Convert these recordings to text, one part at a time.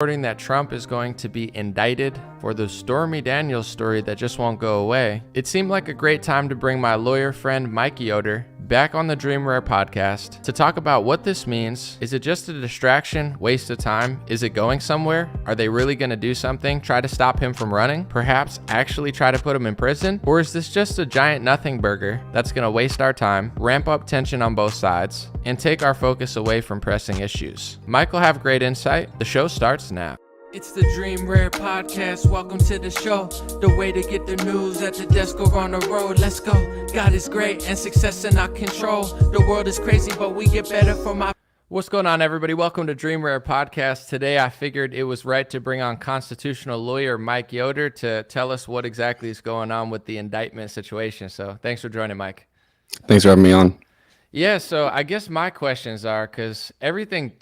Reporting that Trump is going to be indicted for the Stormy Daniels story that just won't go away, it seemed like a great time to bring my lawyer friend Mike Yoder back on the Dream Rare podcast to talk about what this means. Is it just a distraction, waste of time? Is it going somewhere? Are they really going to do something? Try to stop him from running? Perhaps actually try to put him in prison? Or is this just a giant nothing burger that's going to waste our time, ramp up tension on both sides, and take our focus away from pressing issues? Mike will have great insight. The show starts now. It's the Dream Rare Podcast. Welcome to the show. The way to get the news at the desk or on the road. Let's go. God is great and success in our control. The world is crazy, but we get better from our... What's going on, everybody? Welcome to Dream Rare Podcast. Today, I figured it was right to bring on constitutional lawyer Mike Yoder to tell us what exactly is going on with the indictment situation. So thanks for joining, Mike. Thanks for having me on. Yeah, so I guess my questions are, because everything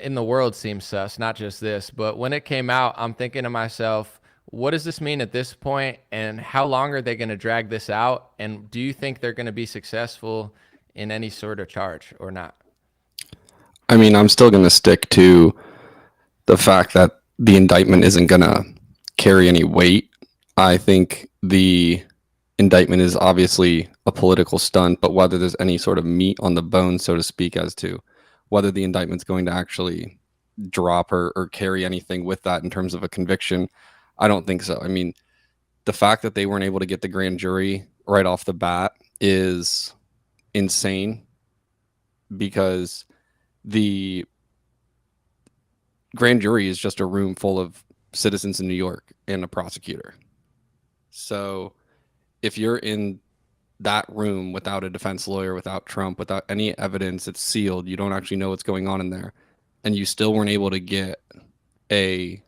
in the world seems sus, not just this, but when it came out, I'm thinking to myself, what does this mean at this point, and how long are they going to drag this out, and do you think they're going to be successful in any sort of charge or not? I mean, I'm still going to stick to the fact that the indictment isn't going to carry any weight. I think the indictment is obviously a political stunt, but whether there's any sort of meat on the bone, so to speak, as to whether the indictment's going to actually drop or carry anything with that in terms of a conviction, I don't think so. I mean, the fact that they weren't able to get the grand jury right off the bat is insane, because the grand jury is just a room full of citizens in New York and a prosecutor. So if you're in that room without a defense lawyer, without Trump, without any evidence, it's sealed, you don't actually know what's going on in there, and you still weren't able to get a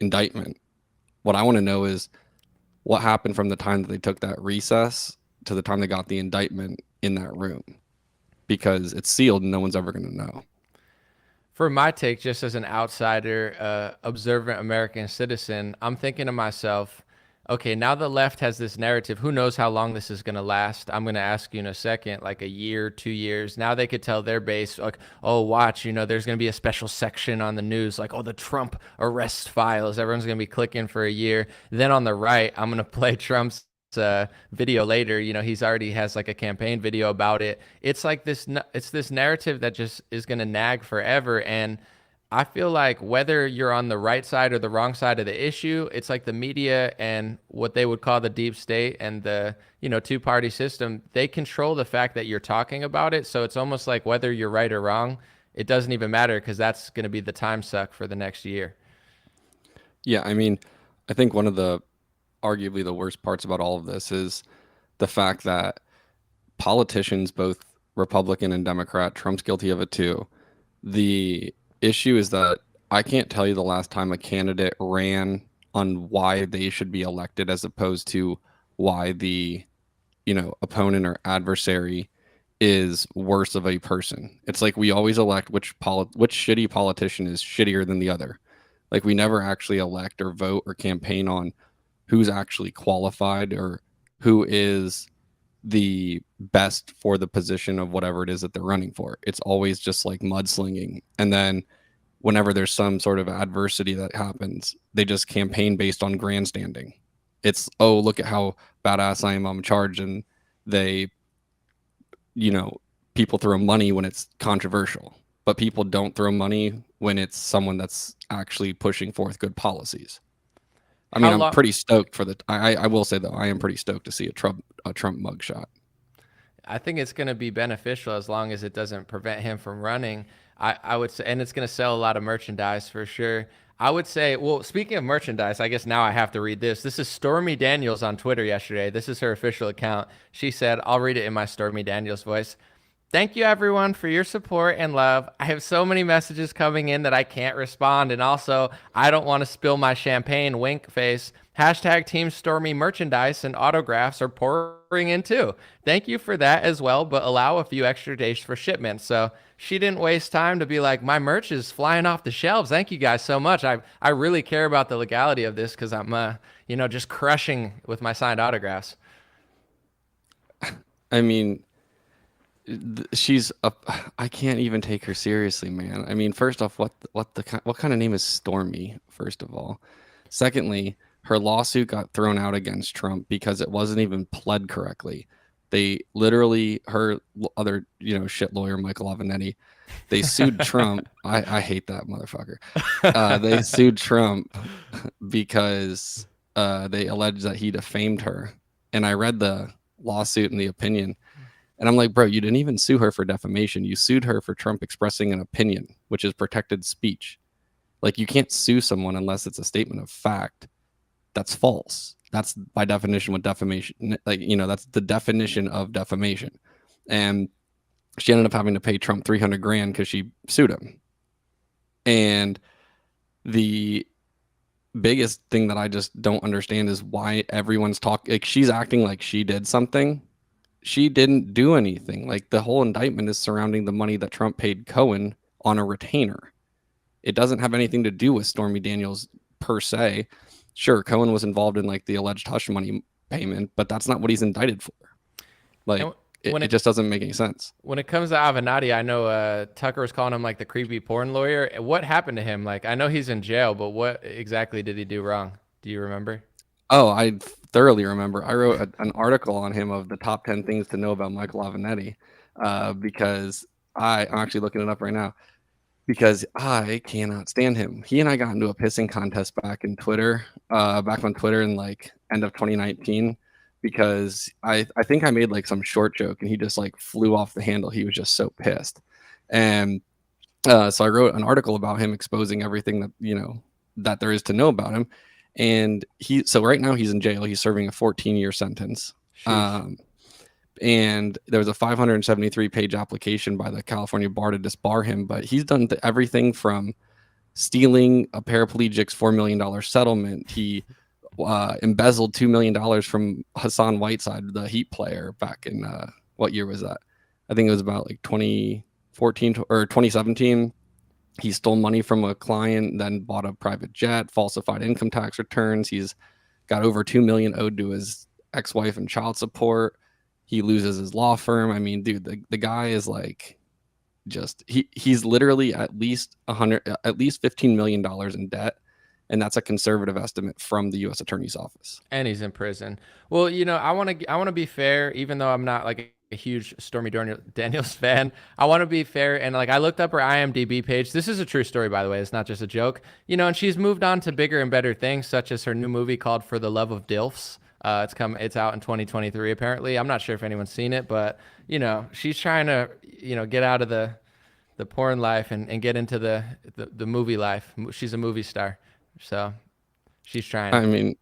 indictment. What I want to know is what happened from the time that they took that recess to the time they got the indictment in that room, because it's sealed and no one's ever going to know. For my take, just as an outsider, observant American citizen, I'm thinking to myself, okay, now the left has this narrative. Who knows how long this is going to last? I'm going to ask you in a second, like a year, 2 years. Now they could tell their base, like, oh, watch, there's going to be a special section on the news, like, oh, the Trump arrest files. Everyone's going to be clicking for a year. Then on the right, I'm going to play Trump's video later. He's already has like a campaign video about it. It's like this narrative that just is going to nag forever. And I feel like whether you're on the right side or the wrong side of the issue, it's like the media and what they would call the deep state and the, two-party system, they control the fact that you're talking about it. So it's almost like whether you're right or wrong, it doesn't even matter, because that's going to be the time suck for the next year. Yeah, I mean, I think one of the arguably the worst parts about all of this is the fact that politicians, both Republican and Democrat, Trump's guilty of it too. The issue is that I can't tell you the last time a candidate ran on why they should be elected as opposed to why the opponent or adversary is worse of a person. It's like we always elect which shitty politician is shittier than the other. Like we never actually elect or vote or campaign on who's actually qualified or who is the best for the position of whatever it is that they're running for. It's always just like mudslinging. And then whenever there's some sort of adversity that happens, they just campaign based on grandstanding. It's, oh, look at how badass I am, I'm in charge. And they, people throw money when it's controversial, but people don't throw money when it's someone that's actually pushing forth good policies. I mean, I'm pretty stoked for I will say though, I am pretty stoked to see a Trump mugshot. I think it's going to be beneficial as long as it doesn't prevent him from running. I would say, and it's going to sell a lot of merchandise for sure. I would say, well, speaking of merchandise, I guess now I have to read this. This is Stormy Daniels on Twitter yesterday. This is her official account. She said, I'll read it in my Stormy Daniels voice. Thank you, everyone, for your support and love. I have so many messages coming in that I can't respond. And also, I don't want to spill my champagne, wink face. Hashtag Team Stormy merchandise and autographs are pouring in too. Thank you for that as well, but allow a few extra days for shipment. So she didn't waste time to be like, my merch is flying off the shelves. Thank you guys so much. I really care about the legality of this, because I'm, just crushing with my signed autographs. I mean, she's a, I can't even take her seriously, man. I mean, first off, what kind of name is Stormy, first of all? Secondly, her lawsuit got thrown out against Trump because it wasn't even pled correctly. They literally, her other, shit lawyer, Michael Avenatti, they sued Trump. I hate that motherfucker. They sued Trump because they alleged that he defamed her. And I read the lawsuit and the opinion. And I'm like, bro, you didn't even sue her for defamation. You sued her for Trump expressing an opinion, which is protected speech. Like, you can't sue someone unless it's a statement of fact that's false. That's by definition what defamation, like, that's the definition of defamation. And she ended up having to pay Trump 300 grand because she sued him. And the biggest thing that I just don't understand is why everyone's talking, like, she's acting like she did something. She didn't do anything. Like, the whole indictment is surrounding the money that Trump paid Cohen on a retainer. It doesn't have anything to do with Stormy Daniels per se. Sure, Cohen was involved in like the alleged hush money payment, but that's not what he's indicted for. Like, it just doesn't make any sense. When it comes to Avenatti, I know Tucker was calling him like the creepy porn lawyer. What happened to him? Like, I know he's in jail, but what exactly did he do wrong? Do you remember? Oh, I thoroughly remember. I wrote an article on him of the top 10 things to know about Michael Avenatti because I'm actually looking it up right now because I cannot stand him. He and I got into a pissing contest back on Twitter in like end of 2019 because I think I made like some short joke and he just like flew off the handle. He was just so pissed. And so I wrote an article about him exposing everything that, that there is to know about him. And so right now he's in jail. He's serving a 14-year sentence. And there was a 573-page application by the California bar to disbar him. But he's done everything from stealing a paraplegic's $4 million settlement. He embezzled $2 million from Hassan Whiteside, the Heat player, back in what year was that? I think it was about like 2014 or 2017. He stole money from a client, then bought a private jet, falsified income tax returns. He's got over $2 million owed to his ex-wife and child support. He loses his law firm. I mean, dude, the guy is like he's literally at least $15 million in debt. And that's a conservative estimate from the U.S. Attorney's Office. And he's in prison. Well, I want to be fair, even though I'm not like a huge Stormy Daniels fan. I want to be fair, and like I looked up her IMDb page. This is a true story, by the way. It's not just a joke. And she's moved on to bigger and better things, such as her new movie called For the Love of Dilfs. It's out in 2023 apparently. I'm not sure if anyone's seen it, but she's trying to get out of the porn life and get into the movie life. She's a movie star. So she's trying. I mean,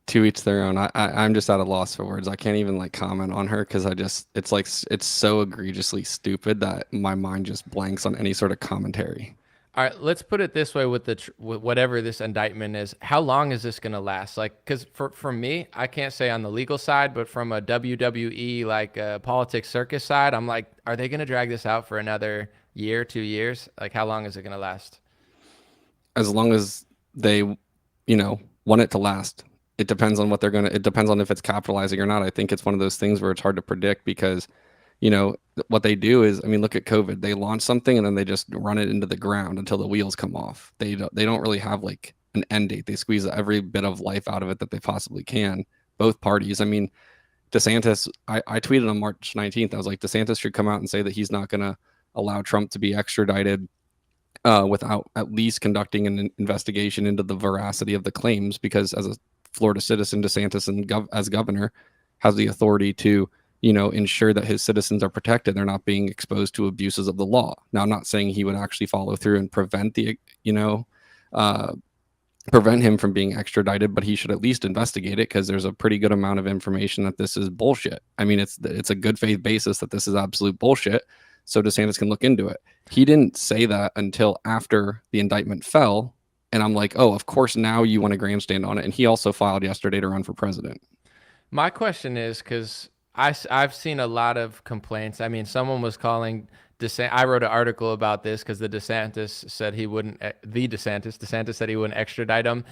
to each their own. I'm just at a loss for words. I can't even like comment on her because it's so egregiously stupid that my mind just blanks on any sort of commentary. All right, let's put it this way with with whatever this indictment is. How long is this going to last? Like, because for me, I can't say on the legal side, but from a WWE like politics circus side, I'm like, are they going to drag this out for another year, 2 years? Like, how long is it going to last? As long as they, want it to last. It depends on it depends on if it's capitalizing or not. I think it's one of those things where it's hard to predict because, what they do is, I mean, look at COVID. They launch something and then they just run it into the ground until the wheels come off. They don't really have like an end date. They squeeze every bit of life out of it that they possibly can. Both parties. I mean, DeSantis, I tweeted on March 19th. I was like, DeSantis should come out and say that he's not going to allow Trump to be extradited without at least conducting an investigation into the veracity of the claims, because as a Florida citizen, DeSantis as governor has the authority to, ensure that his citizens are protected. They're not being exposed to abuses of the law. Now, I'm not saying he would actually follow through and prevent prevent him from being extradited, but he should at least investigate it because there's a pretty good amount of information that this is bullshit. I mean, it's a good faith basis that this is absolute bullshit. So DeSantis can look into it. He didn't say that until after the indictment fell. And I'm like, oh, of course, now you want to grandstand on it. And he also filed yesterday to run for president. My question is, because I've seen a lot of complaints. I mean, someone was calling I wrote an article about this because DeSantis said he wouldn't. DeSantis said he wouldn't extradite him.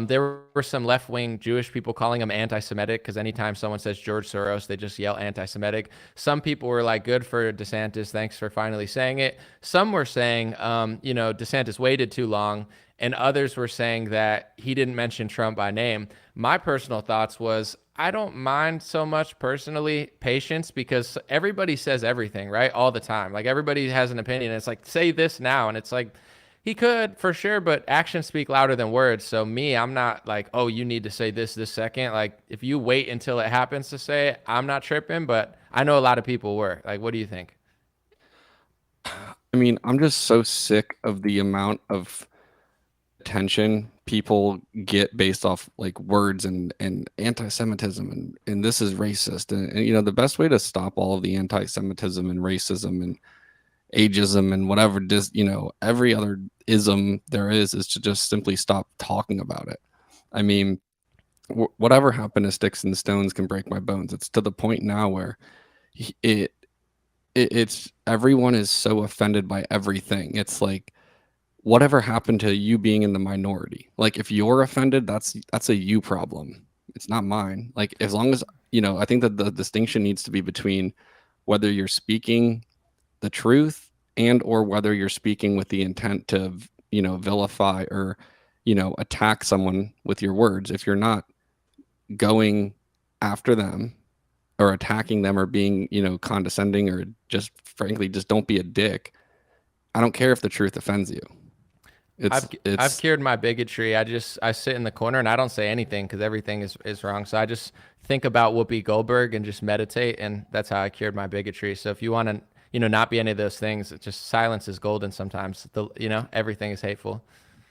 There were some left-wing Jewish people calling him anti-Semitic because anytime someone says George Soros, they just yell anti-Semitic. Some people were like, "Good for DeSantis, thanks for finally saying it." Some were saying, DeSantis waited too long, and others were saying that he didn't mention Trump by name. My personal thoughts was, I don't mind so much personally patience because everybody says everything, right? All the time. Like everybody has an opinion. It's like, say this now. And it's like, he could for sure, but actions speak louder than words. So I'm not like, oh, you need to say this second. Like if you wait until it happens to say it, I'm not tripping, but I know a lot of people were. Like, what do you think? I mean, I'm just so sick of the amount of attention people get based off like words and anti-Semitism and this is racist. And the best way to stop all of the anti-Semitism and racism and ageism and whatever every other ism there is to just simply stop talking about it. I mean, whatever happened to sticks and stones can break my bones. It's to the point now where it's everyone is so offended by everything. It's like, whatever happened to you being in the minority? Like if you're offended, that's a you problem. It's not mine. Like as long as, I think that the distinction needs to be between whether you're speaking the truth and or whether you're speaking with the intent to, vilify or, attack someone with your words. If you're not going after them or attacking them or being, condescending or just frankly, just don't be a dick. I don't care if the truth offends you. I've cured my bigotry. I sit in the corner and I don't say anything because everything is wrong. So I just think about Whoopi Goldberg and just meditate, and that's how I cured my bigotry. So if you want to, not be any of those things, it's just silence is golden sometimes. Everything is hateful.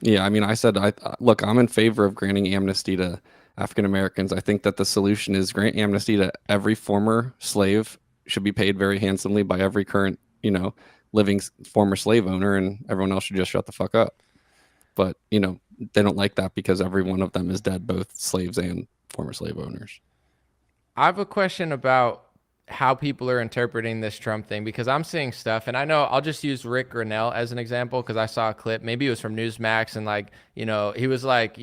Yeah, I mean, look, I'm in favor of granting amnesty to African Americans. I think that the solution is grant amnesty to every former slave, should be paid very handsomely by every current, living former slave owner, and everyone else should just shut the fuck up. But, they don't like that because every one of them is dead, both slaves and former slave owners. I have a question about how people are interpreting this Trump thing because I'm seeing stuff, and I know I'll just use Rick Grinnell as an example because I saw a clip. Maybe it was from Newsmax, and he was like,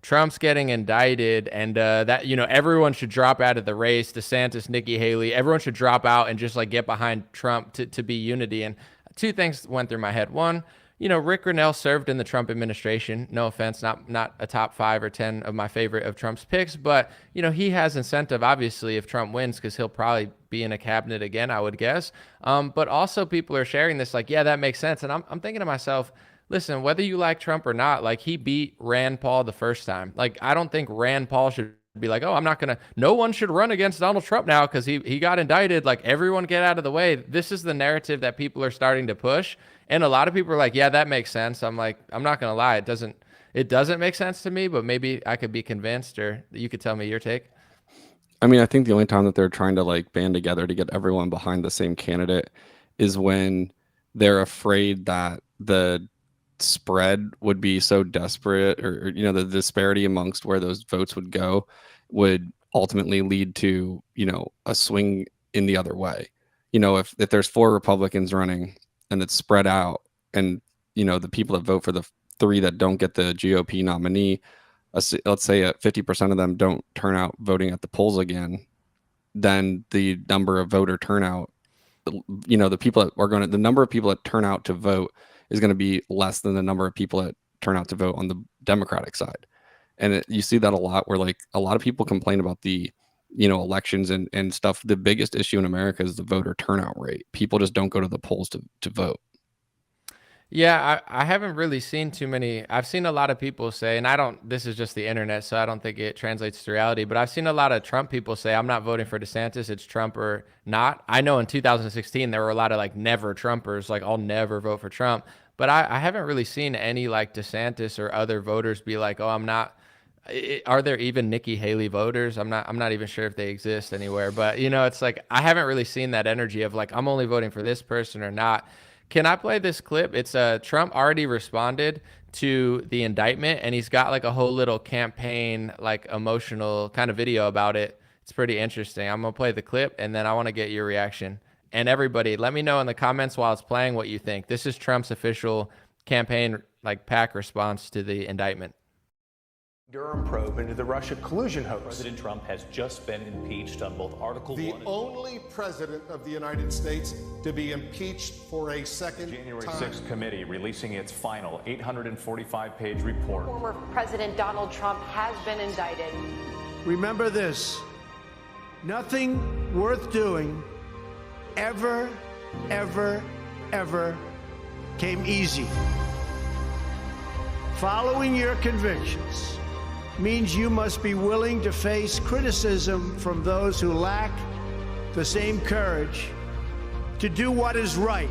Trump's getting indicted, and that everyone should drop out of the race. DeSantis, Nikki Haley, everyone should drop out and just like get behind Trump to be unity. And two things went through my head. One, Rick Grinnell served in the Trump administration. No offense, not a top 5 or 10 of my favorite of Trump's picks, but he has incentive obviously if Trump wins because he'll probably be in a cabinet again, I would guess. But also people are sharing this like, yeah, that makes sense, and I'm thinking to myself, listen, whether you like Trump or not, like he beat Rand Paul the first time. Like I don't think Rand Paul should be like, oh, no one should run against Donald Trump now because he got indicted. Like everyone get out of the way. This is the narrative that people are starting to push. And a lot of people are like, yeah, that makes sense. I'm like, I'm not going to lie. It doesn't make sense to me, but maybe I could be convinced, or you could tell me your take. I mean, I think the only time that they're trying to like band together to get everyone behind the same candidate is when they're afraid that the spread would be so desperate or the disparity amongst where those votes would go would ultimately lead to, a swing in the other way. If there's 4 Republicans running and it's spread out and, the people that vote for the 3 that don't get the GOP nominee, let's say 50% of them don't turn out voting at the polls again, then the number of voter turnout, the people that are the number of people that turn out to vote is going to be less than the number of people that turn out to vote on the Democratic side. And you see that a lot where like a lot of people complain about the, elections and stuff. The biggest issue in America is the voter turnout rate. People just don't go to the polls to vote. Yeah, I haven't really seen too many. I've seen a lot of people say, and this is just the internet, so I don't think it translates to reality, but I've seen a lot of Trump people say, I'm not voting for DeSantis, it's Trump or not. I know in 2016, there were a lot of like never Trumpers, like I'll never vote for Trump. But I haven't really seen any like DeSantis or other voters be like, oh, I'm not. Are there even Nikki Haley voters? I'm not even sure if they exist anywhere, but it's like, I haven't really seen that energy of like, I'm only voting for this person or not. Can I play this clip? It's Trump already responded to the indictment, and he's got like a whole little campaign, like emotional kind of video about it. It's pretty interesting. I'm gonna play the clip, and then I want to get your reaction. And everybody, let me know in the comments while it's playing what you think. This is Trump's official campaign, like PAC response to the indictment. Durham probe into the Russia collusion hoax. President Trump has just been impeached on both Article 1 The and only president of the United States to be impeached for a second January time. 6th committee releasing its final 845-page report. Former President Donald Trump has been indicted. Remember this, nothing worth doing ever came easy. Following your convictions means you must be willing to face criticism from those who lack the same courage to do what is right.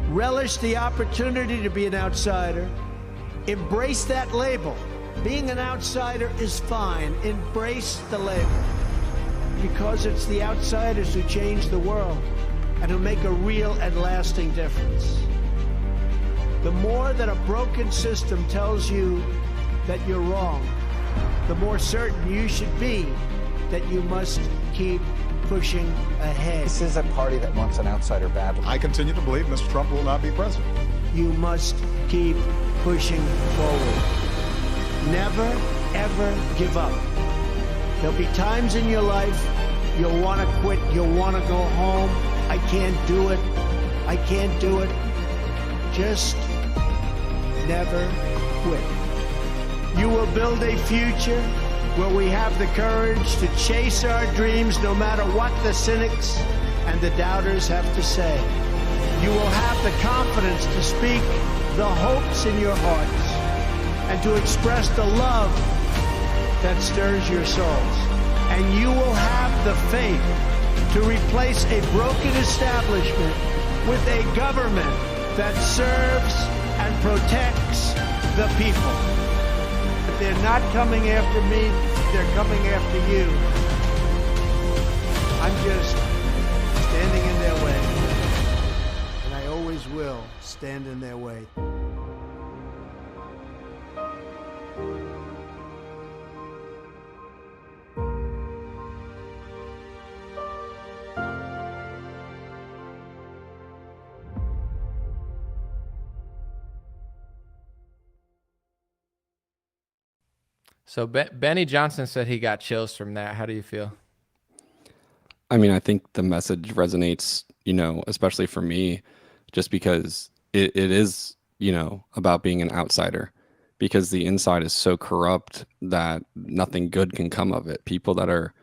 Relish the opportunity to be an outsider. Embrace that label. Being an outsider is fine. Embrace the label. Because it's the outsiders who change the world and who make a real and lasting difference. The more that a broken system tells you that you're wrong, the more certain you should be that you must keep pushing ahead. This is a party that wants an outsider badly. I continue to believe Mr. Trump will not be president. You must keep pushing forward. Never, ever give up. There'll be times in your life you'll want to quit, you'll want to go home. I can't do it. I can't do it. Just never quit. You will build a future where we have the courage to chase our dreams no matter what the cynics and the doubters have to say. You will have the confidence to speak the hopes in your hearts and to express the love that stirs your souls. And you will have the faith to replace a broken establishment with a government that serves and protects the people. If they're not coming after me, they're coming after you. I'm just standing in their way. And I always will stand in their way. So Benny Johnson said he got chills from that. How do you feel? I mean, I think the message resonates, especially for me, just because it is, about being an outsider, because the inside is so corrupt that nothing good can come of it. People that are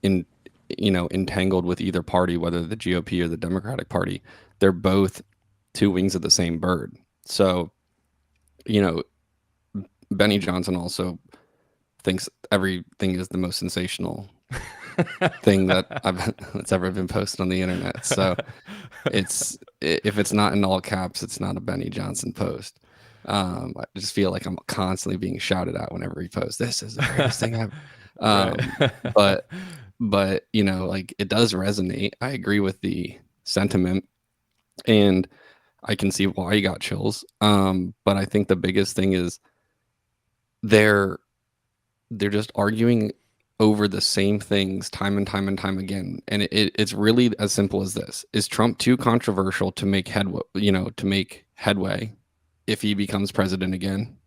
entangled with either party, whether the GOP or the Democratic Party, they're both two wings of the same bird. So, Benny Johnson also thinks everything is the most sensational thing that's ever been posted on the internet. So if it's not in all caps, it's not a Benny Johnson post. I just feel like I'm constantly being shouted at whenever he posts. This is the greatest thing ever. But like, it does resonate. I agree with the sentiment, and I can see why he got chills. But I think the biggest thing is they're just arguing over the same things time and time and time again. And it's really as simple as this. Is Trump too controversial to make headway if he becomes president again?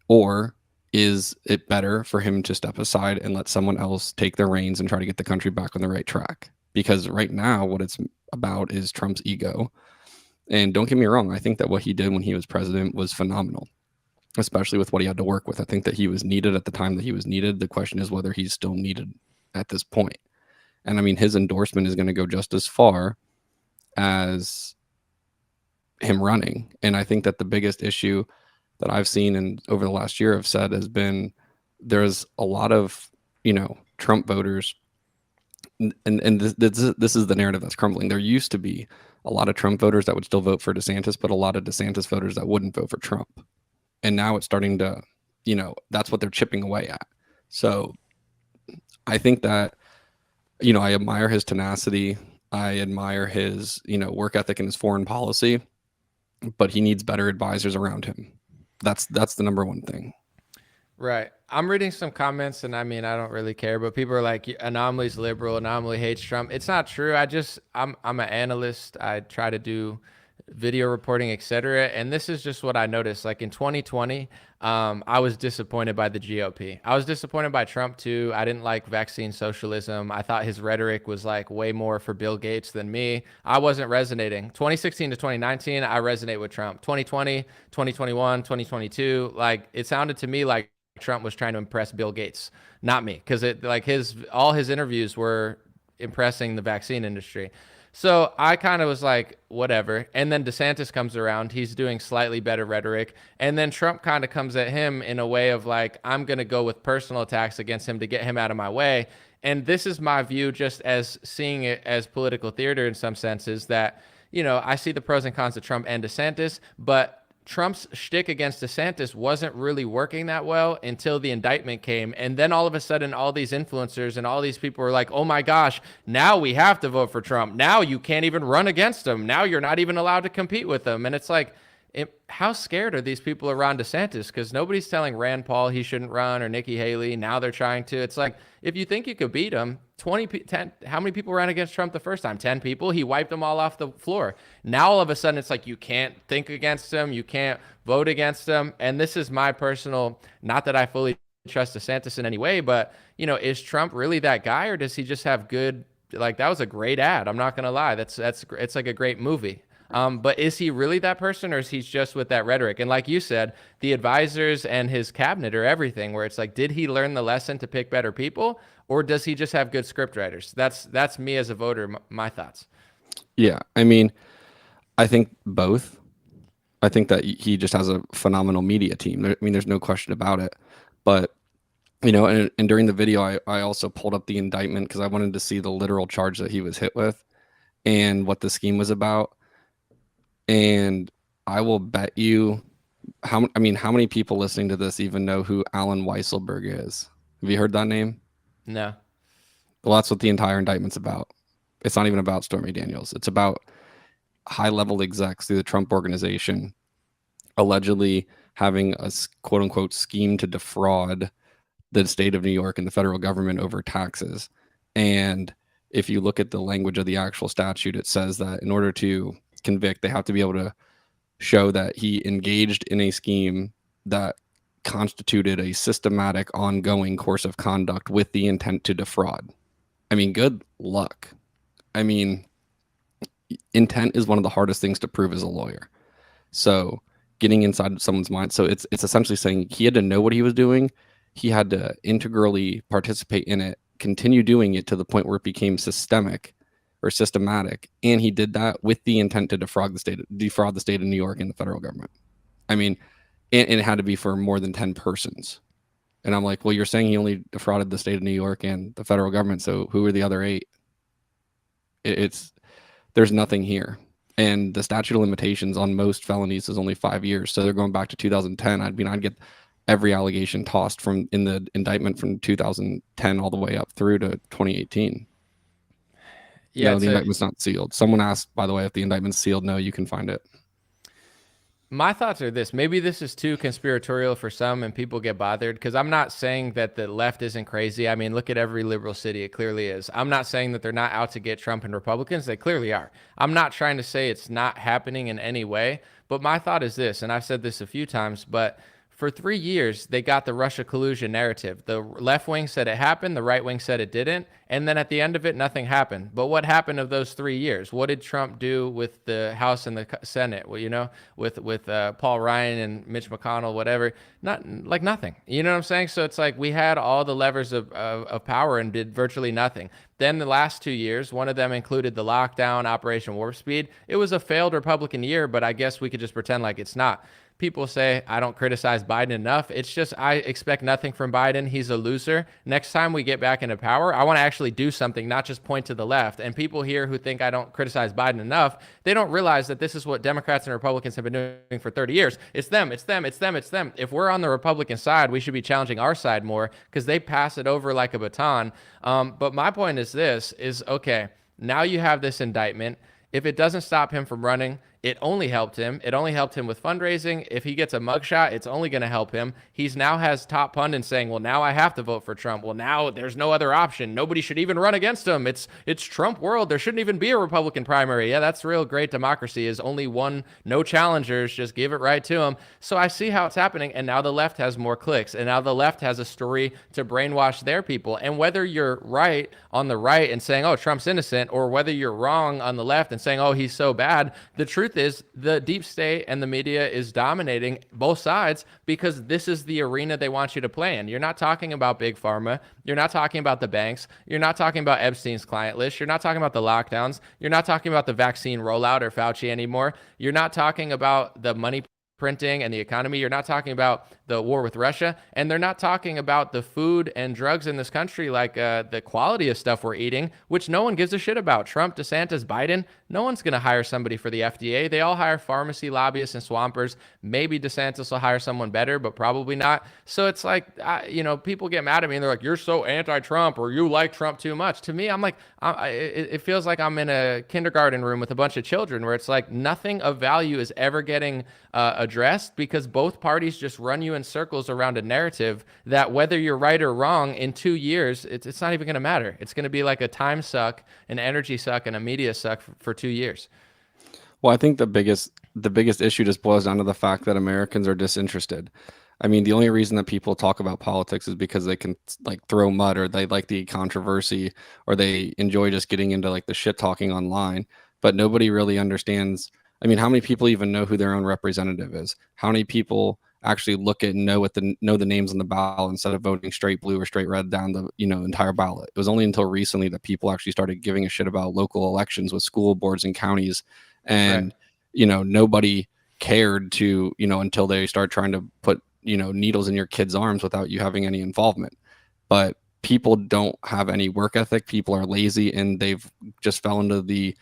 Or is it better for him to step aside and let someone else take the reins and try to get the country back on the right track? Because right now what it's about is Trump's ego. And don't get me wrong, I think that what he did when he was president was phenomenal, especially with what he had to work with. I think that he was needed at the time that he was needed. The question is whether he's still needed at this point. And I mean, his endorsement is going to go just as far as him running. And I think that the biggest issue that I've seen and over the last year I've said has been, there's a lot of, Trump voters, and this is the narrative that's crumbling. There used to be a lot of Trump voters that would still vote for DeSantis, but a lot of DeSantis voters that wouldn't vote for Trump. And now it's starting to, that's what they're chipping away at. So I think that, I admire his tenacity. I admire his, work ethic and his foreign policy, but he needs better advisors around him. That's the number one thing. Right. I'm reading some comments, and I mean, I don't really care, but people are like, Anomaly's liberal, Anomaly hates Trump. It's not true. I'm an analyst. I try to do video reporting, etc. And this is just what I noticed. Like in 2020, I was disappointed by the GOP. I was disappointed by Trump too. I didn't like vaccine socialism. I thought his rhetoric was like way more for Bill Gates than me. I wasn't resonating. 2016 to 2019, I resonate with Trump. 2020, 2021, 2022, like it sounded to me like Trump was trying to impress Bill Gates, not me, because it like all his interviews were impressing the vaccine industry. So I kind of was like, whatever. And then DeSantis comes around. He's doing slightly better rhetoric. And then Trump kind of comes at him in a way of like, I'm going to go with personal attacks against him to get him out of my way. And this is my view, just as seeing it as political theater in some senses, that, you know, I see the pros and cons of Trump and DeSantis, but Trump's shtick against DeSantis wasn't really working that well until the indictment came. And then all of a sudden, all these influencers and all these people were like, oh my gosh, now we have to vote for Trump. Now you can't even run against him. Now you're not even allowed to compete with him. And it's like, how scared are these people around DeSantis? Because nobody's telling Rand Paul he shouldn't run, or Nikki Haley. Now they're trying to. It's like, if you think you could beat him, 10, how many people ran against Trump the first time? 10 people. He wiped them all off the floor. Now all of a sudden it's like, you can't think against him. You can't vote against him. And this is my personal, not that I fully trust DeSantis in any way, but, you know, is Trump really that guy, or does he just have good, like, that was a great ad. I'm not going to lie. It's like a great movie. But is he really that person, or is he just with that rhetoric? And like you said, the advisors and his cabinet are everything, where it's like, did he learn the lesson to pick better people, or does he just have good script writers? That's me as a voter, my thoughts. Yeah, I mean, I think both. I think that he just has a phenomenal media team. I mean, there's no question about it. But, you know, and during the video, I also pulled up the indictment because I wanted to see the literal charge that he was hit with and what the scheme was about. And I will bet you, how many people listening to this even know who Alan Weisselberg is? Have you heard that name? No. Well, that's what the entire indictment's about. It's not even about Stormy Daniels. It's about high-level execs through the Trump organization allegedly having a quote-unquote scheme to defraud the state of New York and the federal government over taxes. And if you look at the language of the actual statute, it says that in order to convict, they have to be able to show that he engaged in a scheme that constituted a systematic, ongoing course of conduct with the intent to defraud. I mean, good luck. I mean, intent is one of the hardest things to prove as a lawyer. So getting inside someone's mind. So it's essentially saying he had to know what he was doing. He had to integrally participate in it, continue doing it to the point where it became systemic or systematic, and he did that with the intent to defraud the state of New York and the federal government. I mean, and it had to be for more than 10 persons. And I'm like, well, you're saying he only defrauded the state of New York and the federal government, so who are the other 8? There's nothing here. And the statute of limitations on most felonies is only 5 years, so they're going back to 2010. I'd get every allegation tossed from in the indictment from 2010 all the way up through to 2018. Yeah, no, the indictment's not sealed. Someone asked, by the way, if the indictment's sealed. No, you can find it. My thoughts are this. Maybe this is too conspiratorial for some and people get bothered, because I'm not saying that the left isn't crazy. I mean, look at every liberal city. It clearly is. I'm not saying that they're not out to get Trump and Republicans. They clearly are. I'm not trying to say it's not happening in any way. But my thought is this, and I've said this a few times, but for 3 years, they got the Russia collusion narrative. The left wing said it happened. The right wing said it didn't. And then at the end of it, nothing happened. But what happened of those 3 years? What did Trump do with the House and the Senate? Well, you know, with Paul Ryan and Mitch McConnell, whatever. Nothing. You know what I'm saying? So it's like we had all the levers of power and did virtually nothing. Then the last 2 years, one of them included the lockdown, Operation Warp Speed. It was a failed Republican year, but I guess we could just pretend like it's not. People say I don't criticize Biden enough. It's just I expect nothing from Biden. He's a loser. Next time we get back into power, I want to actually do something, not just point to the left. And people here who think I don't criticize Biden enough, they don't realize that this is what Democrats and Republicans have been doing for 30 years. It's them. If we're on the Republican side, we should be challenging our side more, because they pass it over like a baton. But my point is this, is okay, now you have this indictment. If it doesn't stop him from running, it only helped him. It only helped him with fundraising. If he gets a mugshot, it's only going to help him. He's now has top pundits saying, well, now I have to vote for Trump. Well, now there's no other option. Nobody should even run against him. It's Trump world. There shouldn't even be a Republican primary. Yeah, that's real great democracy, is only one, no challengers, just give it right to him. So I see how it's happening. And now the left has more clicks. And now the left has a story to brainwash their people. And whether you're right on the right and saying, oh, Trump's innocent, or whether you're wrong on the left and saying, oh, he's so bad, the truth is the deep state and the media is dominating both sides because this is the arena they want you to play in. You're not talking about big pharma. You're not talking about the banks. You're not talking about Epstein's client list. You're not talking about the lockdowns. You're not talking about the vaccine rollout or Fauci anymore. You're not talking about the money printing and the economy. You're not talking about the war with Russia, and they're not talking about the food and drugs in this country, like the quality of stuff we're eating, which no one gives a shit about. Trump, DeSantis, Biden, no one's going to hire somebody for the FDA. They all hire pharmacy lobbyists and swampers. Maybe DeSantis will hire someone better, but probably not. So it's like, people get mad at me and they're like, you're so anti-Trump, or you like Trump too much. To me, I'm like, it feels like I'm in a kindergarten room with a bunch of children where it's like nothing of value is ever getting addressed because both parties just run you in circles around a narrative that whether you're right or wrong in 2 years, it's not even going to matter. It's going to be like a time suck, an energy suck, and a media suck for 2 years. Well, I think the biggest issue just boils down to the fact that Americans are disinterested. I mean, the only reason that people talk about politics is because they can like throw mud, or they like the controversy, or they enjoy just getting into like the shit talking online. But nobody really understands. I mean, how many people even know who their own representative is? How many people actually look at and know the names on the ballot instead of voting straight blue or straight red down the entire ballot? It was only until recently that people actually started giving a shit about local elections with school boards and counties, and nobody cared to until they start trying to put needles in your kids' arms without you having any involvement. But people don't have any work ethic. People are lazy, and they've just fell into the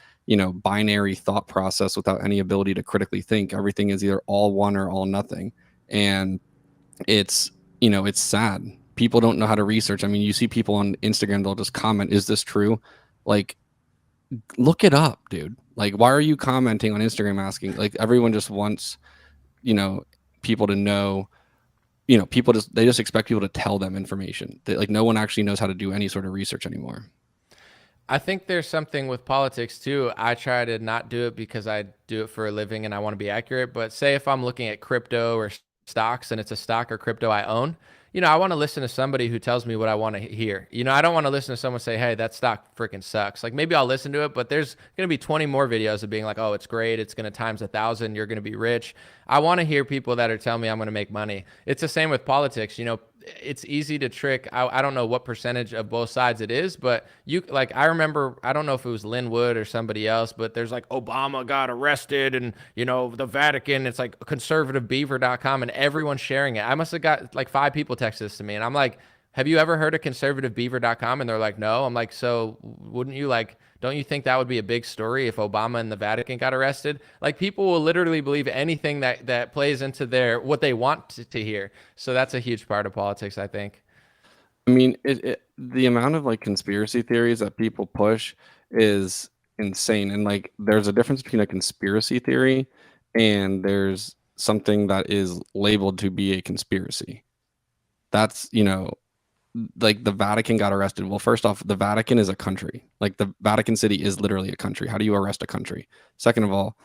binary thought process without any ability to critically think. Everything is either all one or all nothing. And it's sad. People don't know how to research. I mean, you see people on Instagram, they'll just comment, is this true? Like, look it up, dude. Like, why are you commenting on Instagram asking? Like, everyone just wants, people to know, they just expect people to tell them information. Like, no one actually knows how to do any sort of research anymore. I think there's something with politics too. I try to not do it because I do it for a living and I want to be accurate. But say if I'm looking at crypto or stocks and it's a stock or crypto I own, I want to listen to somebody who tells me what I want to hear. I don't want to listen to someone say, hey, that stock freaking sucks. Like, maybe I'll listen to it, but there's going to be 20 more videos of being like, oh, it's great. It's going to times 1,000. You're going to be rich. I want to hear people that are telling me I'm going to make money. It's the same with politics. It's easy to trick. I don't know what percentage of both sides it is, but I remember, I don't know if it was Lynn Wood or somebody else, but there's like Obama got arrested and, the Vatican, it's like conservativebeaver.com and everyone's sharing it. I must have got like 5 people text this to me and I'm like, have you ever heard of conservativebeaver.com? And they're like, no. I'm like, so wouldn't you don't you think that would be a big story if Obama and the Vatican got arrested? Like, people will literally believe anything that plays into what they want to hear. So that's a huge part of politics, I think. I mean, the amount of like conspiracy theories that people push is insane. And like, there's a difference between a conspiracy theory and there's something that is labeled to be a conspiracy. That's, like the Vatican got arrested. Well, first off, the Vatican is a country. Like, the Vatican City is literally a country. How do you arrest a country? Second of all,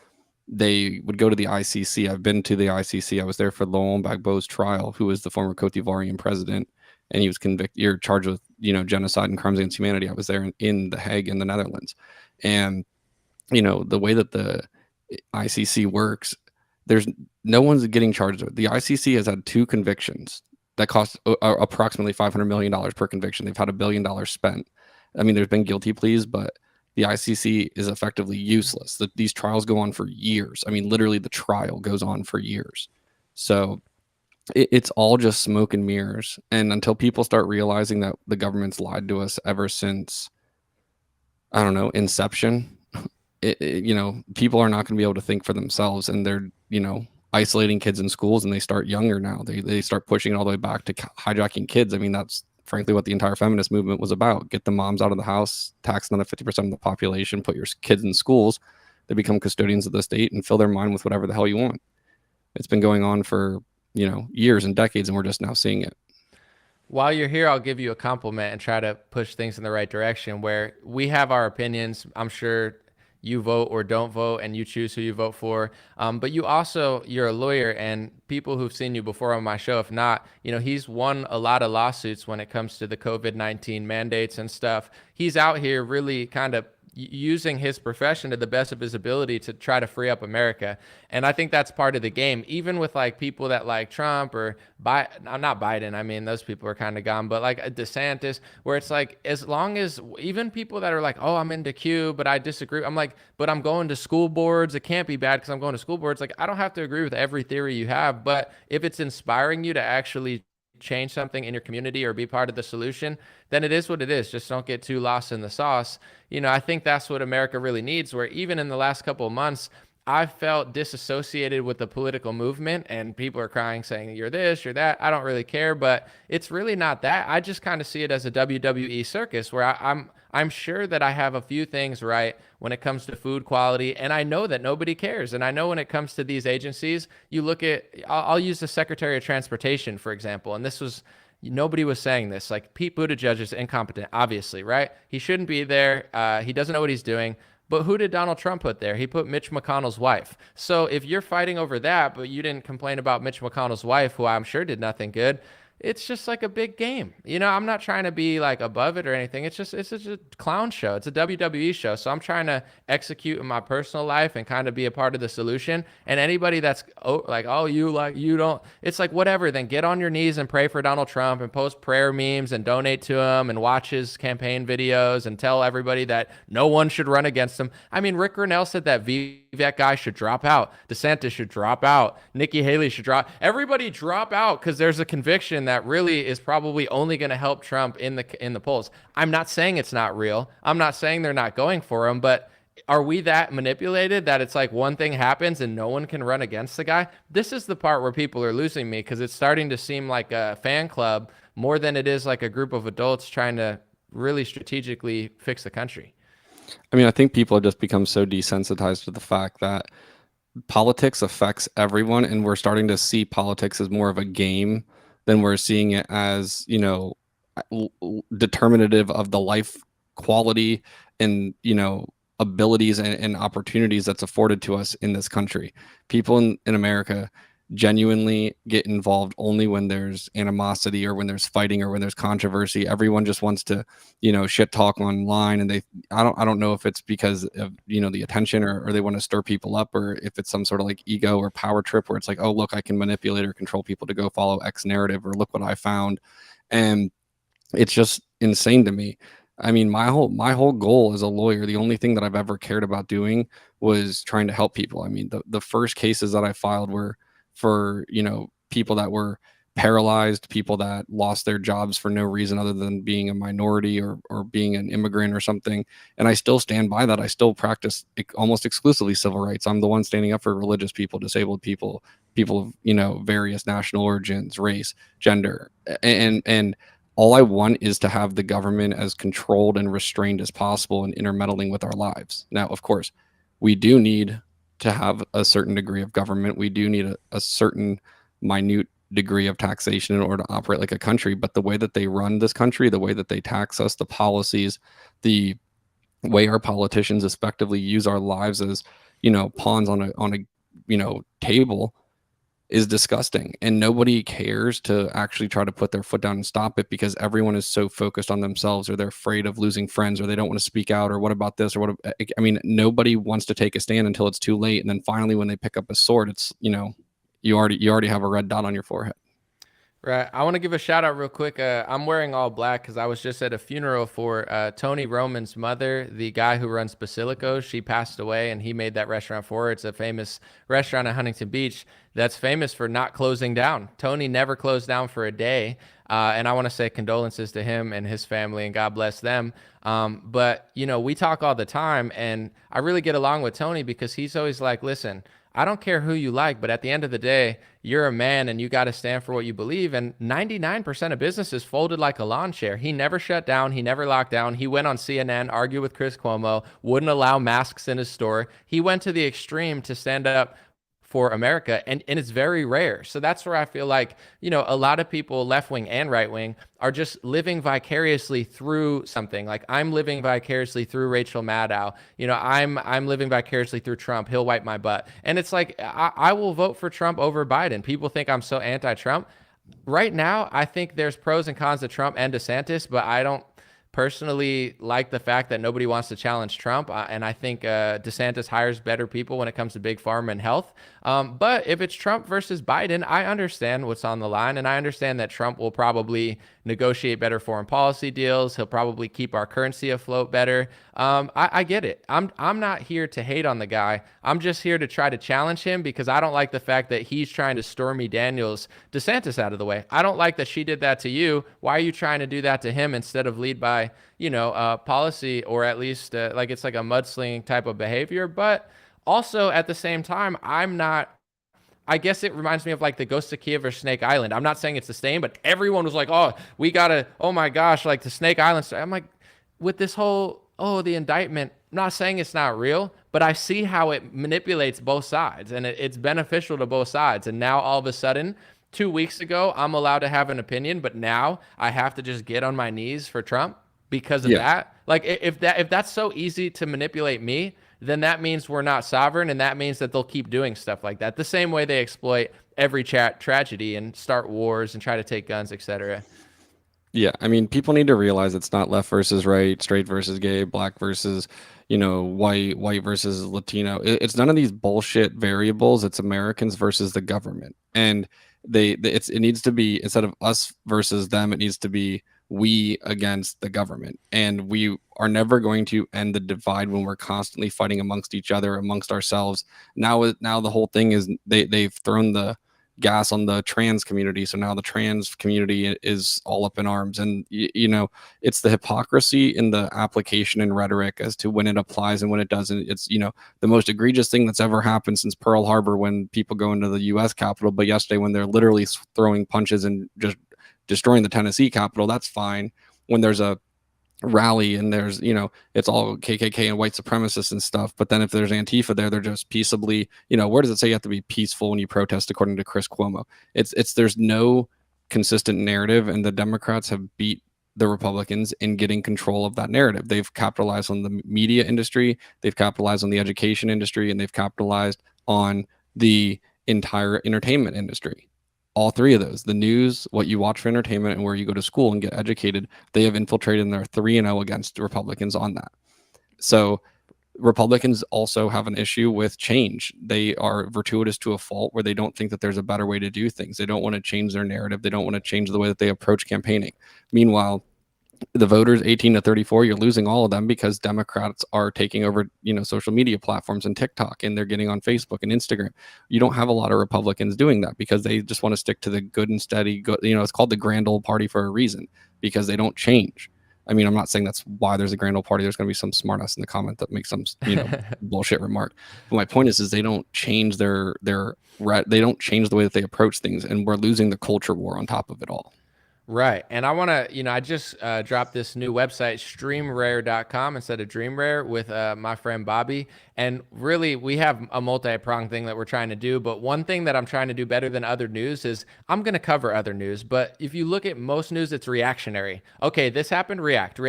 they would go to the ICC. I've been to the ICC. I was there for Laurent Gbagbo's trial, who was the former Cote d'Ivoirian president, and he was convicted. You're charged with, genocide and crimes against humanity. I was there in The Hague in the Netherlands. And, the way that the ICC works, there's no one's getting charged with. The ICC has had 2 convictions that cost approximately $500 million per conviction. They've had $1 billion spent. I mean, there's been guilty pleas, but the ICC is effectively useless. These trials go on for years. I mean, literally the trial goes on for years. So it's all just smoke and mirrors. And until people start realizing that the government's lied to us ever since, I don't know, inception, people are not going to be able to think for themselves. And they're, isolating kids in schools, and they start younger now. They start pushing it all the way back to hijacking kids. I mean, that's frankly what the entire feminist movement was about. Get the moms out of the house, tax another 50% of the population, put your kids in schools they become custodians of the state and fill their mind with whatever the hell you want. It's been going on for, years and decades, and we're just now seeing it. While you're here, I'll give you a compliment and try to push things in the right direction where we have our opinions. I'm sure you vote or don't vote and you choose who you vote for. But you're a lawyer, and people who've seen you before on my show, if not, he's won a lot of lawsuits when it comes to the COVID-19 mandates and stuff. He's out here really kind of using his profession to the best of his ability to try to free up America. And I think that's part of the game, even with like people that like Trump or not Biden. I mean, those people are kind of gone, but like DeSantis, where it's like, as long as even people that are like, oh, I'm into Q, but I disagree. I'm like, but I'm going to school boards. It can't be bad because I'm going to school boards. Like, I don't have to agree with every theory you have, but if it's inspiring you to actually change something in your community or be part of the solution, then it is what it is. Just don't get too lost in the sauce. I think that's what America really needs, where even in the last couple of months, I felt disassociated with the political movement, and people are crying saying, you're this, you're that. I don't really care, but it's really not that. I just kind of see it as a WWE circus where I'm sure that I have a few things right when it comes to food quality, and I know that nobody cares. And I know when it comes to these agencies, you look at, I'll use the Secretary of Transportation, for example, and nobody was saying this. Like, Pete Buttigieg is incompetent, obviously, right? He shouldn't be there. He doesn't know what he's doing. But who did Donald Trump put there? He put Mitch McConnell's wife. So if you're fighting over that, but you didn't complain about Mitch McConnell's wife, who I'm sure did nothing good, it's just like a big game. I'm not trying to be like above it or anything. It's just a clown show. It's a WWE show. So I'm trying to execute in my personal life and kind of be a part of the solution. And anybody that's you don't, it's like, whatever, then get on your knees and pray for Donald Trump and post prayer memes and donate to him and watch his campaign videos and tell everybody that no one should run against him. I mean, Rick Grinnell said that VVAC guy should drop out. DeSantis should drop out. Nikki Haley should drop. Everybody drop out because there's a conviction that really is probably only going to help Trump in the polls. I'm not saying it's not real. I'm not saying they're not going for him, but are we that manipulated that it's like one thing happens and no one can run against the guy? This is the part where people are losing me, because it's starting to seem like a fan club more than it is like a group of adults trying to really strategically fix the country. I mean, I think people have just become so desensitized to the fact that politics affects everyone, and we're starting to see politics as more of a game than we're seeing it as, determinative of the life quality and, abilities and opportunities that's afforded to us in this country. People in America genuinely get involved only when there's animosity or when there's fighting or when there's controversy. Everyone just wants to, shit talk online, and I don't know if it's because of, the attention or they want to stir people up, or if it's some sort of like ego or power trip where it's like, oh, look, I can manipulate or control people to go follow X narrative, or look what I found. And it's just insane to me. I mean, my whole goal as a lawyer, the only thing that I've ever cared about doing was trying to help people. I mean, the first cases that I filed were for, people that were paralyzed, people that lost their jobs for no reason other than being a minority or being an immigrant or something. And I still stand by that. I still practice almost exclusively civil rights. I'm the one standing up for religious people, disabled people, people of, various national origins, race, gender. And all I want is to have the government as controlled and restrained as possible and intermeddling with our lives. Now, of course, we do need to have a certain degree of government. We do need a certain minute degree of taxation in order to operate like a country. But the way that they run this country, the way that they tax us, the policies, the way our politicians effectively use our lives as, pawns on a table is disgusting. And nobody cares to actually try to put their foot down and stop it, because everyone is so focused on themselves, or they're afraid of losing friends, or they don't want to speak out, or what about this, or nobody wants to take a stand until it's too late. And then finally, when they pick up a sword, it's, you already have a red dot on your forehead. Right. I want to give a shout out real quick. I'm wearing all black because I was just at a funeral for Tony Roman's mother, the guy who runs Basilico. She passed away, and he made that restaurant for her. It's a famous restaurant in Huntington Beach that's famous for not closing down. Tony never closed down for a day. And I want to say condolences to him and his family, and God bless them. But, we talk all the time, and I really get along with Tony because he's always like, listen, I don't care who you like, but at the end of the day, you're a man and you got to stand for what you believe. And 99% of businesses folded like a lawn chair. He never shut down. He never locked down. He went on CNN, argued with Chris Cuomo, wouldn't allow masks in his store. He went to the extreme to stand up for America, and it's very rare. So that's where I feel like, a lot of people, left wing and right wing, are just living vicariously through something. Like, I'm living vicariously through Rachel Maddow. I'm living vicariously through Trump. He'll wipe my butt. And it's like, I will vote for Trump over Biden. People think I'm so anti-Trump. Right now, I think there's pros and cons to Trump and DeSantis, but I don't personally like the fact that nobody wants to challenge Trump. And I think DeSantis hires better people when it comes to big pharma and health. But if it's Trump versus Biden, I understand what's on the line. And I understand that Trump will probably negotiate better foreign policy deals. He'll probably keep our currency afloat better. I get it. I'm not here to hate on the guy. I'm just here to try to challenge him because I don't like the fact that he's trying to Stormy Daniels DeSantis out of the way. I don't like that she did that to you. Why are you trying to do that to him instead of lead by, policy, or at least like it's like a mudslinging type of behavior? But also at the same time, I guess it reminds me of like the Ghost of Kiev or Snake Island. I'm not saying it's the same, but everyone was like, oh my gosh, like the Snake Island story. I'm like, with this whole, the indictment, I'm not saying it's not real, but I see how it manipulates both sides, and it's beneficial to both sides. And now all of a sudden, 2 weeks ago, I'm allowed to have an opinion, but now I have to just get on my knees for Trump because of that. Like, if that's so easy to manipulate me, then that means we're not sovereign, and that means that they'll keep doing stuff like that. The same way they exploit every tragedy and start wars and try to take guns, etc. Yeah, I mean, people need to realize it's not left versus right, straight versus gay, black versus, white versus Latino. It's none of these bullshit variables. It's Americans versus the government, and it needs to be, instead of us versus them, it needs to be we against the government. And we are never going to end the divide when we're constantly fighting amongst each other, amongst ourselves. Now the whole thing is they've thrown the gas on the trans community, so now the trans community is all up in arms. And it's the hypocrisy in the application and rhetoric as to when it applies and when it doesn't. It's the most egregious thing that's ever happened since Pearl Harbor, when people go into the U.S. Capitol, but yesterday when they're literally throwing punches and just destroying the Tennessee Capitol. That's fine. When there's a rally and there's it's all KKK and white supremacists and stuff, but then if there's Antifa there, they're just peaceably, where does it say you have to be peaceful when you protest, according to Chris Cuomo? There's no consistent narrative, and the Democrats have beat the Republicans in getting control of that narrative. They've capitalized on the media industry, they've capitalized on the education industry, and they've capitalized on the entire entertainment industry. All three of those, the news, what you watch for entertainment, and where you go to school and get educated, they have infiltrated, and they're 3-0 against Republicans on that. So Republicans also have an issue with change. They are gratuitous to a fault where they don't think that there's a better way to do things. They don't want to change their narrative. They don't want to change the way that they approach campaigning. Meanwhile, the voters 18 to 34, you're losing all of them because Democrats are taking over, social media platforms and TikTok, and they're getting on Facebook and Instagram. You don't have a lot of Republicans doing that because they just want to stick to the good and steady. It's called the grand old party for a reason, because they don't change. I mean, I'm not saying that's why there's a grand old party. There's going to be some smartass in the comment that makes some, bullshit remark. But my point is they don't change they don't change the way that they approach things, and we're losing the culture war on top of it all. Right. And I want to, I just dropped this new website, streamrare.com instead of DreamRare, with my friend Bobby. And really, we have a multi-pronged thing that we're trying to do. But one thing that I'm trying to do better than other news is I'm going to cover other news. But if you look at most news, it's reactionary. Okay, this happened, react.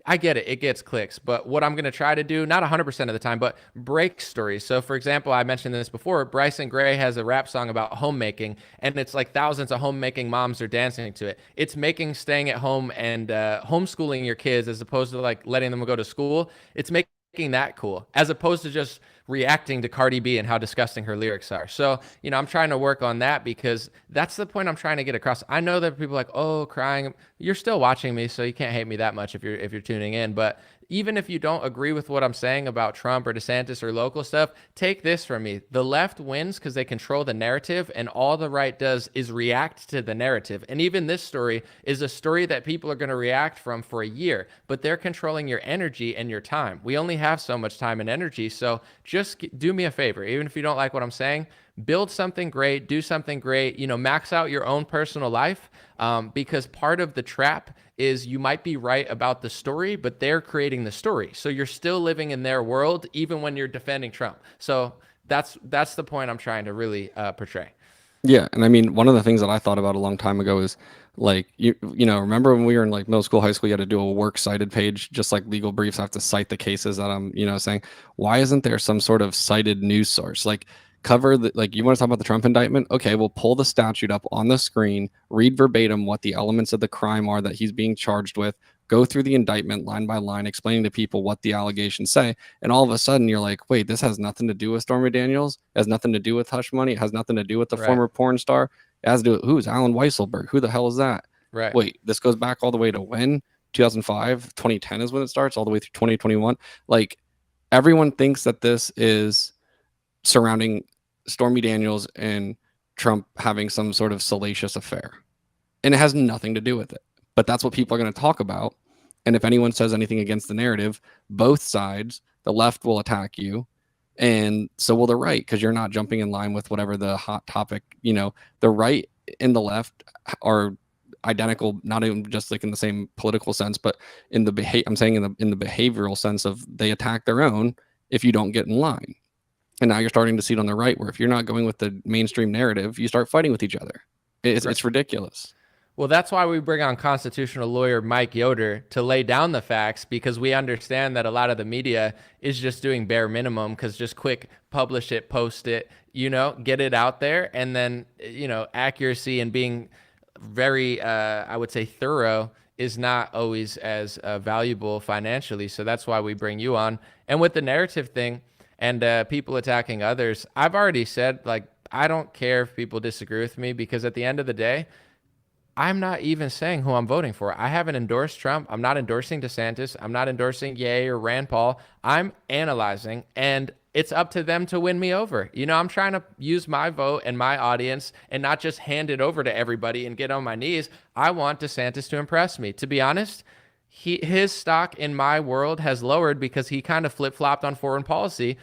I get it. It gets clicks. But what I'm going to try to do, not 100% of the time, but break stories. So, for example, I mentioned this before. Bryson Gray has a rap song about homemaking, and it's like thousands of homemaking moms are dancing to it. It's making staying at home and homeschooling your kids as opposed to like letting them go to school. It's making that cool as opposed to just reacting to Cardi B and how disgusting her lyrics are. So, I'm trying to work on that because that's the point I'm trying to get across. I know that people are like, oh, crying. You're still watching me, so you can't hate me that much if you're tuning in. But even if you don't agree with what I'm saying about Trump or DeSantis or local stuff, take this from me. The left wins because they control the narrative, and all the right does is react to the narrative. And even this story is a story that people are going to react from for a year, but they're controlling your energy and your time. We only have so much time and energy, so just do me a favor. Even if you don't like what I'm saying, build something great, do something great, max out your own personal life. Because part of the trap is you might be right about the story, but they're creating the story. So you're still living in their world, even when you're defending Trump. So that's the point I'm trying to really portray. Yeah, and I mean, one of the things that I thought about a long time ago is like remember when we were in like middle school, high school, you had to do a works cited page, just like legal briefs. I have to cite the cases that I'm saying. Why isn't there some sort of cited news source? Like cover the, like, you want to talk about the Trump indictment? Okay, we'll pull the statute up on the screen, read verbatim what the elements of the crime are that he's being charged with, go through the indictment line by line, explaining to people what the allegations say. And all of a sudden you're like, wait, this has nothing to do with Stormy Daniels. It has nothing to do with hush money. It has nothing to do with the former porn star. It has to do with, who's Alan Weisselberg? Who the hell is that? Right. Wait, this goes back all the way to when? 2005, 2010 is when it starts, all the way through 2021. Like, everyone thinks that this is surrounding Stormy Daniels and Trump having some sort of salacious affair. And it has nothing to do with it. But that's what people are going to talk about. And if anyone says anything against the narrative, both sides, the left will attack you. And so will the right, because you're not jumping in line with whatever the hot topic, the right and the left are identical, not even just like in the same political sense, but in the I'm saying in the behavioral sense of they attack their own if you don't get in line. And now you're starting to see it on the right, where if you're not going with the mainstream narrative, you start fighting with each other. It's ridiculous. Well, that's why we bring on constitutional lawyer Mike Yoder to lay down the facts, because we understand that a lot of the media is just doing bare minimum, because just quick publish it, post it, get it out there. And then, accuracy and being very, I would say, thorough is not always as valuable financially. So that's why we bring you on. And with the narrative thing and people attacking others, I've already said, like, I don't care if people disagree with me, because at the end of the day, I'm not even saying who I'm voting for. I haven't endorsed Trump. I'm not endorsing DeSantis. I'm not endorsing Ye or Rand Paul. I'm analyzing, and it's up to them to win me over. I'm trying to use my vote and my audience and not just hand it over to everybody and get on my knees. I want DeSantis to impress me. To be honest, his stock in my world has lowered because he kind of flip-flopped on foreign policy.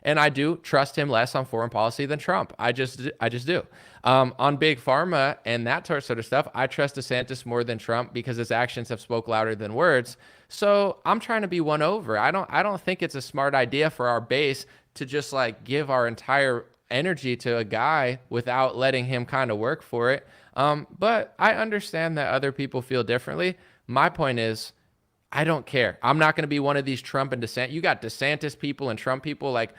And I do trust him less on foreign policy than Trump. I just do. On big pharma and that sort of stuff, I trust DeSantis more than Trump because his actions have spoke louder than words. So I'm trying to be won over. I don't think it's a smart idea for our base to just like give our entire energy to a guy without letting him kind of work for it. But I understand that other people feel differently. My point is, I don't care. I'm not going to be one of these Trump and DeSantis. You got DeSantis people and Trump people. Like,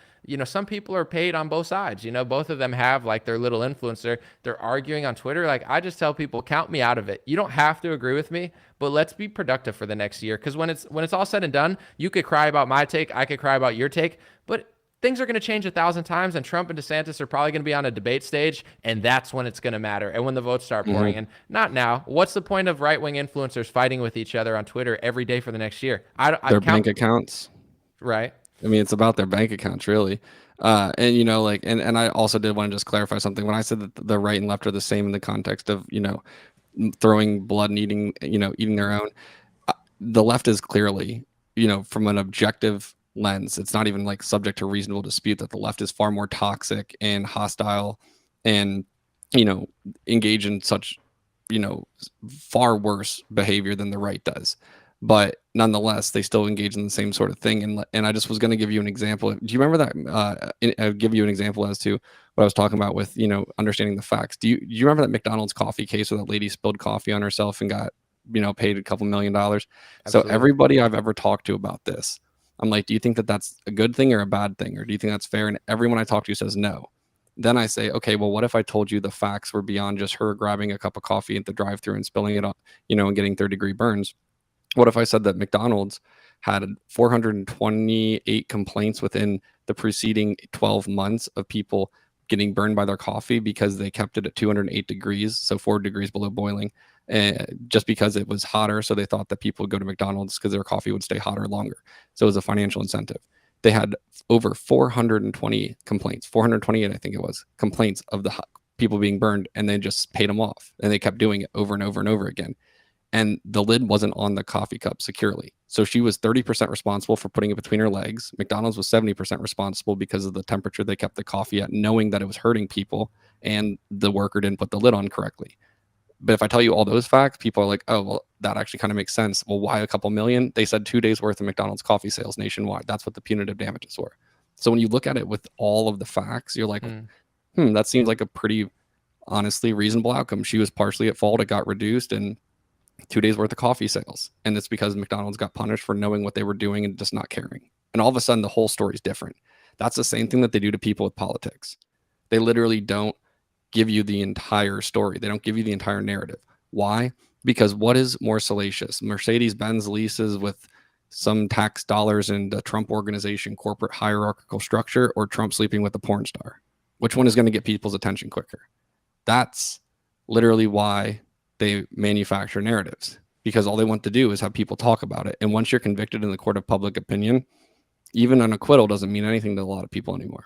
some people are paid on both sides. Both of them have like their little influencer. They're arguing on Twitter. Like, I just tell people, count me out of it. You don't have to agree with me, but let's be productive for the next year. Because when it's all said and done, you could cry about my take. I could cry about your take. But things are going to change 1,000 times, and Trump and DeSantis are probably going to be on a debate stage, and that's when it's going to matter, and when the votes start pouring in. Not now. What's the point of right-wing influencers fighting with each other on Twitter every day for the next year? Their bank accounts. Right. I mean, it's about their bank accounts, really. And and I also did want to just clarify something. When I said that the right and left are the same in the context of, throwing blood and eating their own, the left is clearly, from an objective lens, it's not even like subject to reasonable dispute that the left is far more toxic and hostile and engage in such far worse behavior than the right does. But nonetheless, they still engage in the same sort of thing. And I just was going to give you an example. Do you remember that? I'll give you an example as to what I was talking about with understanding the facts. Do you remember that McDonald's coffee case where that lady spilled coffee on herself and got paid a couple $1 million? Absolutely. So everybody I've ever talked to about this, I'm like, do you think that that's a good thing or a bad thing? Or do you think that's fair? And everyone I talk to says no. Then I say, okay, well, what if I told you the facts were beyond just her grabbing a cup of coffee at the drive-thru and spilling it on, and getting third-degree burns? What if I said that McDonald's had 428 complaints within the preceding 12 months of people getting burned by their coffee because they kept it at 208 degrees, so 4 degrees below boiling, just because it was hotter. So they thought that people would go to McDonald's because their coffee would stay hotter longer. So it was a financial incentive. They had over 420 complaints, 428, I think it was, complaints of the people being burned, and they just paid them off. And they kept doing it over and over and over again. and the lid wasn't on the coffee cup securely. So she was 30% responsible for putting it between her legs. McDonald's was 70% responsible because of the temperature they kept the coffee at, knowing that it was hurting people, and the worker didn't put the lid on correctly. But if I tell you all those facts, people are like, oh, well, that actually kind of makes sense. Well, why a couple million? They said 2 days worth of McDonald's coffee sales nationwide. That's what the punitive damages were. So when you look at it with all of the facts, you're like, that seems like a pretty honestly reasonable outcome. She was partially at fault. It got reduced, and 2 days worth of coffee sales. And it's because McDonald's got punished for knowing what they were doing and just not caring. And all of a sudden, the whole story is different. That's the same thing that they do to people with politics. They literally don't give you the entire story. They don't give you the entire narrative. Why? Because what is more salacious? Mercedes-Benz leases with some tax dollars in the Trump organization, corporate hierarchical structure, or Trump sleeping with a porn star? Which one is going to get people's attention quicker? That's literally why they manufacture narratives, because all they want to do is have people talk about it. And once you're convicted in the court of public opinion, even an acquittal doesn't mean anything to a lot of people anymore.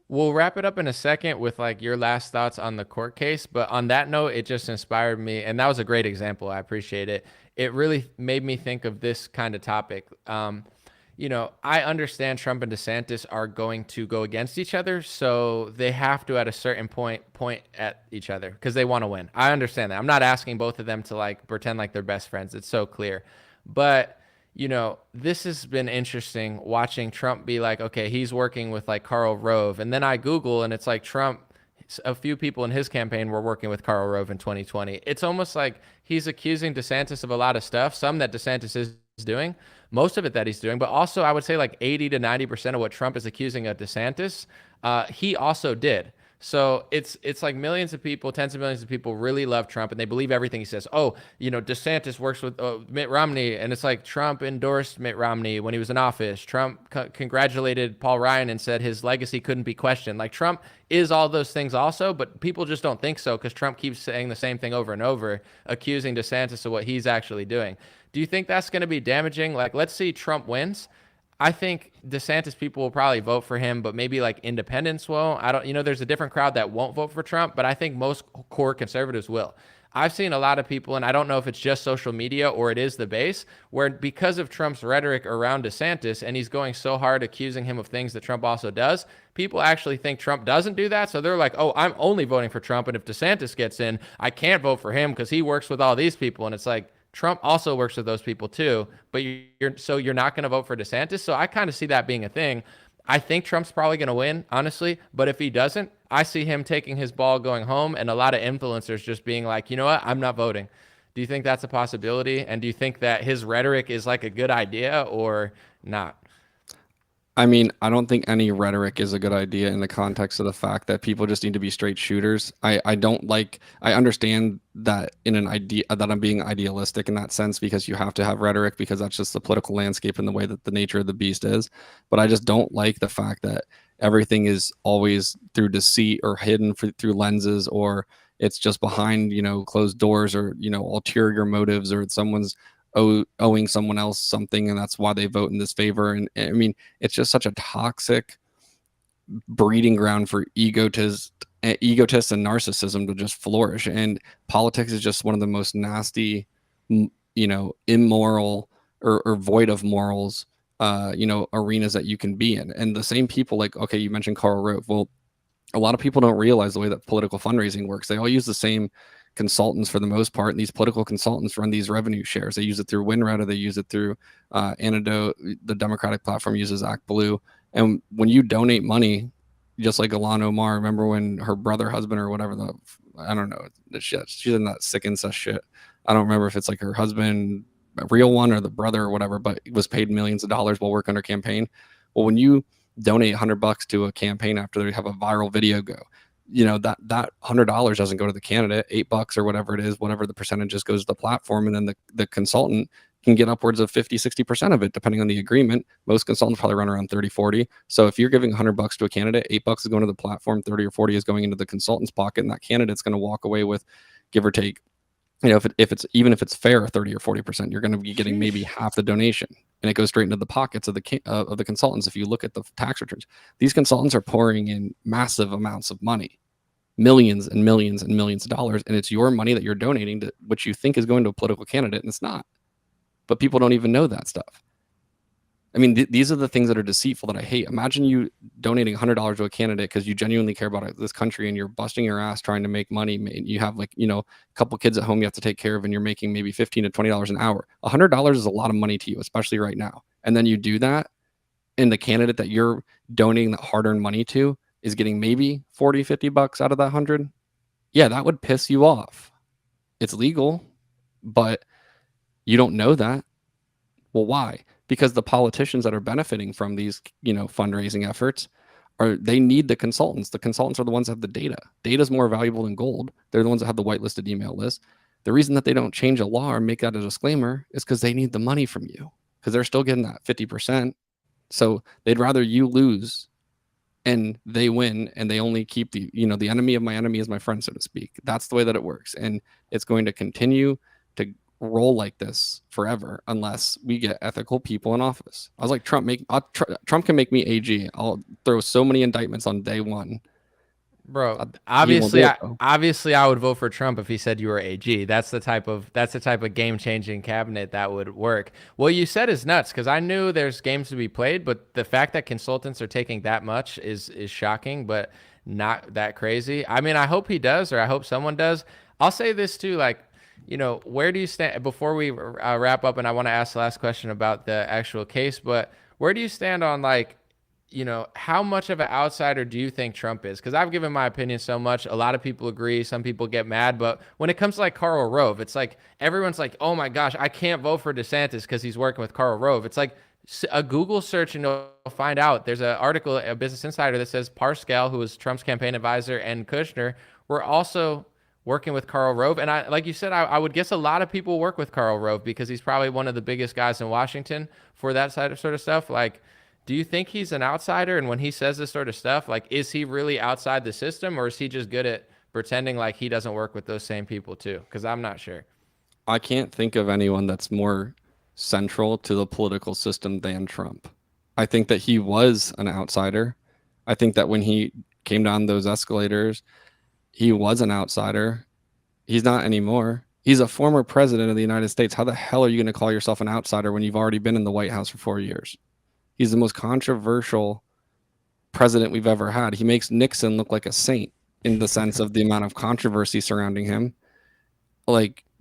We'll wrap it up in a second with like your last thoughts on the court case. But on that note, it just inspired me. And that was a great example. I appreciate it. It really made me think of this kind of topic. I understand Trump and DeSantis are going to go against each other. So they have to, at a certain point at each other because they want to win. I understand that. I'm not asking both of them to like pretend like they're best friends. It's so clear. But this has been interesting watching Trump be like, okay, he's working with like Karl Rove. And then I Google and it's like Trump, a few people in his campaign were working with Karl Rove in 2020. It's almost like he's accusing DeSantis of a lot of stuff, some that DeSantis is doing, most of it that he's doing, but also I would say like 80 to 90% of what Trump is accusing of DeSantis, he also did. So it's like millions of people, tens of millions of people really love Trump and they believe everything he says. Oh, DeSantis works with Mitt Romney, and it's like Trump endorsed Mitt Romney when he was in office. Trump congratulated Paul Ryan and said his legacy couldn't be questioned. Like Trump is all those things also, but people just don't think so because Trump keeps saying the same thing over and over, accusing DeSantis of what he's actually doing. Do you think that's going to be damaging? Like, let's see Trump wins. I think DeSantis people will probably vote for him, but maybe like independents will. There's a different crowd that won't vote for Trump, but I think most core conservatives will. I've seen a lot of people, and I don't know if it's just social media or it is the base, where because of Trump's rhetoric around DeSantis, and he's going so hard accusing him of things that Trump also does, people actually think Trump doesn't do that. So they're like, oh, I'm only voting for Trump, and if DeSantis gets in, I can't vote for him because he works with all these people. And it's like, Trump also works with those people too, but you're not going to vote for DeSantis. So I kind of see that being a thing. I think Trump's probably going to win, honestly, but if he doesn't, I see him taking his ball going home and a lot of influencers just being like, you know what, I'm not voting. Do you think that's a possibility? And do you think that his rhetoric is like a good idea or not? I mean, I don't think any rhetoric is a good idea in the context of the fact that people just need to be straight shooters. I understand that in an idea that I'm being idealistic in that sense because you have to have rhetoric because that's just the political landscape and the way that the nature of the beast is. But I just don't like the fact that everything is always through deceit or hidden through lenses, or it's just behind, closed doors, or, ulterior motives, or someone's owing someone else something and that's why they vote in this favor. And I mean, it's just such a toxic breeding ground for egotists and narcissism to just flourish. And politics is just one of the most nasty, immoral or void of morals, arenas that you can be in. And the same people, like, okay, you mentioned Karl Rove. Well, a lot of people don't realize the way that political fundraising works. They all use the same consultants for the most part, and these political consultants run these revenue shares. They use it through WinRed, or they use it through Antidote. The Democratic platform uses Act Blue. And when you donate money, just like Ilhan Omar, remember when her husband or whatever, I don't know, she's in that sick incest shit. I don't remember if it's like her husband, a real one, or the brother or whatever, but was paid millions of dollars while working on her campaign. Well, when you donate $100 to a campaign after they have a viral video go, that $100 doesn't go to the candidate. $8 or whatever it is, whatever the percentages, goes to the platform, and then the consultant can get upwards of 50-60% of it depending on the agreement. Most consultants probably run around 30-40. So if you're giving $100 to a candidate, $8 is going to the platform, 30 or 40 is going into the consultant's pocket, and that candidate's going to walk away with, give or take, if it's fair, 30 or 40%, you're going to be getting maybe half the donation, and it goes straight into the pockets of the consultants. If you look at the tax returns, these consultants are pouring in massive amounts of money, millions and millions and millions of dollars, and it's your money that you're donating to what you think is going to a political candidate, and it's not. But people don't even know that stuff. I mean, these are the things that are deceitful that I hate. Imagine you donating $100 to a candidate because you genuinely care about this country, and you're busting your ass trying to make money. You have a couple kids at home you have to take care of, and you're making maybe $15 to $20 an hour. $100 is a lot of money to you, especially right now. And then you do that, and the candidate that you're donating that hard-earned money to is getting maybe 40, 50 bucks out of that 100. Yeah, that would piss you off. It's legal, but you don't know that. Well, why? Because the politicians that are benefiting from these, fundraising efforts they need the consultants. The consultants are the ones that have the data. Data is more valuable than gold. They're the ones that have the whitelisted email list. The reason that they don't change a law or make that a disclaimer is because they need the money from you, because they're still getting that 50%. So they'd rather you lose and they win, and they only keep the enemy of my enemy is my friend, so to speak. That's the way that it works. And it's going to continue to roll like this forever unless we get ethical people in office. I was like, Trump can make me AG. I'll throw so many indictments on day one. Bro, obviously I would vote for Trump if he said you were AG. That's the type of game-changing cabinet that would work. What you said is nuts, because I knew there's games to be played, but the fact that consultants are taking that much is shocking, but not that crazy. I mean, I hope he does, or I hope someone does. I'll say this too, where do you stand before we wrap up? And I want to ask the last question about the actual case, but where do you stand on how much of an outsider do you think Trump is? Because I've given my opinion so much. A lot of people agree. Some people get mad. But when it comes to Karl Rove, it's everyone's like, oh my gosh, I can't vote for DeSantis because he's working with Karl Rove. It's like a Google search and you'll find out. There's an article, a Business Insider, that says Parscale, who was Trump's campaign advisor, and Kushner were also working with Karl Rove. And like you said, I would guess a lot of people work with Karl Rove because he's probably one of the biggest guys in Washington for that sort of stuff. Do you think he's an outsider? And when he says this sort of stuff, is he really outside the system, or is he just good at pretending like he doesn't work with those same people too? Because I'm not sure. I can't think of anyone that's more central to the political system than Trump. I think that he was an outsider. I think that when he came down those escalators, he was an outsider. He's not anymore. He's a former president of the United States. How the hell are you going to call yourself an outsider when you've already been in the White House for 4 years? He's the most controversial president we've ever had. He makes Nixon look like a saint in the sense of the amount of controversy surrounding him.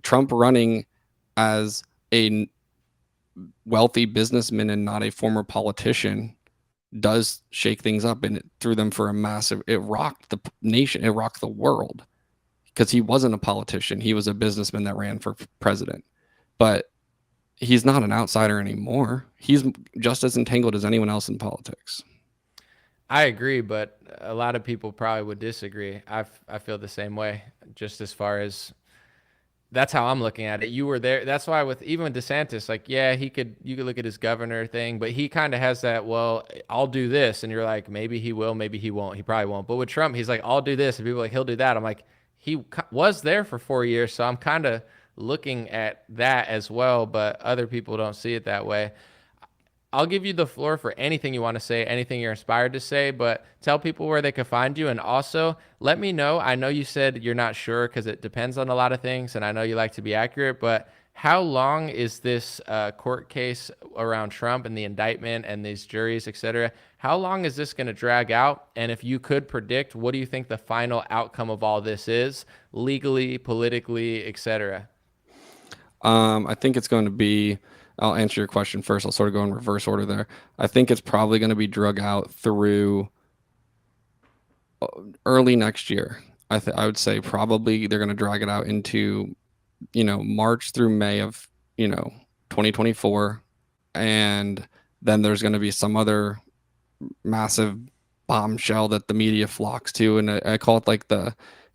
Trump running as a wealthy businessman and not a former politician does shake things up, and it threw them for it rocked the nation. It rocked the world, because he wasn't a politician. He was a businessman that ran for president. But he's not an outsider anymore. He's just as entangled as anyone else in politics. I agree, but a lot of people probably would disagree. I feel the same way, just as far as that's how I'm looking at it. You were there. That's why even with DeSantis, you could look at his governor thing, but he kind of has that, well, I'll do this. And you're like, maybe he will, maybe he won't. He probably won't. But with Trump, he's like, I'll do this. And people are like, he'll do that. I'm like, he was there for 4 years. So I'm kind of looking at that as well, but other people don't see it that way. I'll give you the floor for anything you want to say, anything you're inspired to say, but tell people where they can find you. And also let me know. I know you said you're not sure because it depends on a lot of things, and I know you like to be accurate, but how long is this court case around Trump and the indictment and these juries, et cetera? How long is this going to drag out? And if you could predict, what do you think the final outcome of all this is, legally, politically, et cetera? I think it's going to be, I'll answer your question first. I'll sort of go in reverse order there. I think it's probably going to be drug out through early next year. I would say probably they're going to drag it out into, March through May of, 2024. And then there's going to be some other massive bombshell that the media flocks to. And I call it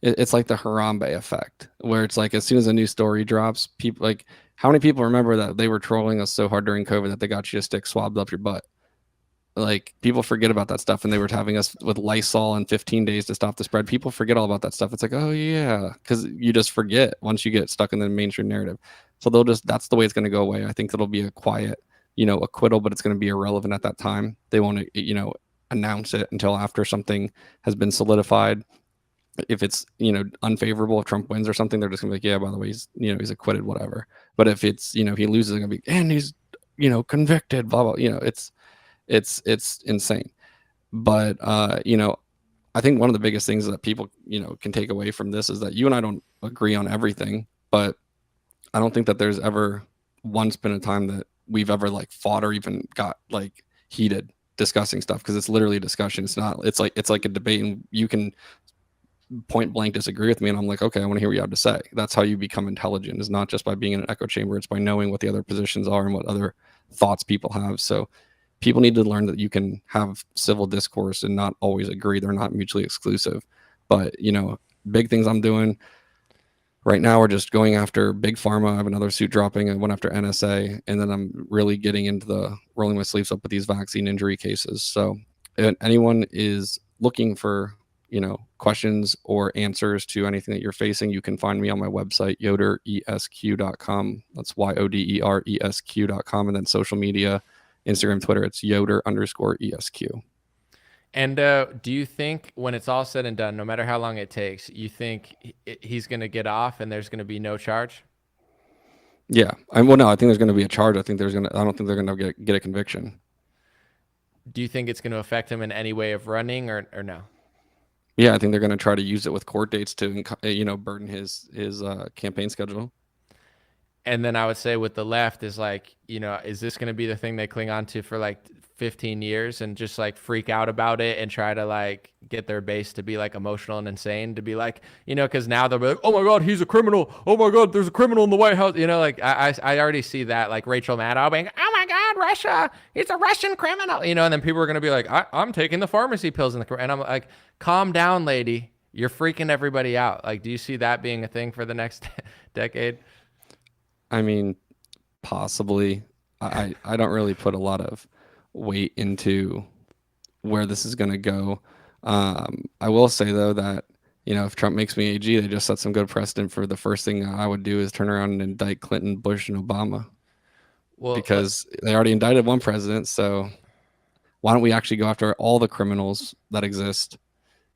it's like the Harambe effect, where it's as soon as a new story drops, people how many people remember that they were trolling us so hard during COVID that they got you a stick swabbed up your butt? People forget about that stuff, and they were having us with Lysol in 15 days to stop the spread. People forget all about that stuff. It's oh yeah, because you just forget once you get stuck in the mainstream narrative. So that's the way it's going to go away. I think it'll be a quiet, acquittal, but it's going to be irrelevant at that time. They won't, announce it until after something has been solidified. if it's, unfavorable, if Trump wins or something, they're just gonna be like, yeah, by the way, he's acquitted, whatever. But if it's, he loses, they're gonna be, and he's, convicted, blah, blah, it's insane. But, I think one of the biggest things that people, can take away from this is that you and I don't agree on everything, but I don't think that there's ever once been a time that we've ever like fought or even got like heated discussing stuff, because it's literally a discussion. It's like a debate, and you can point blank disagree with me, and I'm like, okay, I want to hear what you have to say. That's how you become intelligent, is not just by being in an echo chamber. It's by knowing what the other positions are and what other thoughts people have. So people need to learn that you can have civil discourse and not always agree. They're not mutually exclusive. But, big things I'm doing right now are just going after big pharma. I have another suit dropping. I went after NSA, and then I'm really getting into the rolling my sleeves up with these vaccine injury cases. So if anyone is looking for, questions or answers to anything that you're facing, you can find me on my website, yoderesq.com. That's YODERESQ.com. And then social media, Instagram, Twitter, it's Yoder_ESQ. And do you think when it's all said and done, no matter how long it takes, you think he's going to get off and there's going to be no charge? Yeah. No, I think there's going to be a charge. I don't think they're going to get a conviction. Do you think it's going to affect him in any way of running or no? Yeah, I think they're going to try to use it with court dates to, burden his campaign schedule. And then I would say with the left is like, is this going to be the thing they cling on to for like 15 years and just like freak out about it and try to like get their base to be like emotional and insane, to be like, because now they'll be like, oh my God, he's a criminal. Oh my God, there's a criminal in the White House. Like I already see that, like Rachel Maddow being, oh my God, Russia, it's a Russian criminal, and then people are going to be like, I'm taking the pharmacy pills and I'm like, calm down, lady. You're freaking everybody out. Like, do you see that being a thing for the next decade? I mean, possibly. I don't really put a lot of weight into where this is going to go. I will say, though, that, if Trump makes me AG, they just set some good precedent for the first thing I would do is turn around and indict Clinton, Bush, and Obama. Well, because they already indicted one president. So why don't we actually go after all the criminals that exist,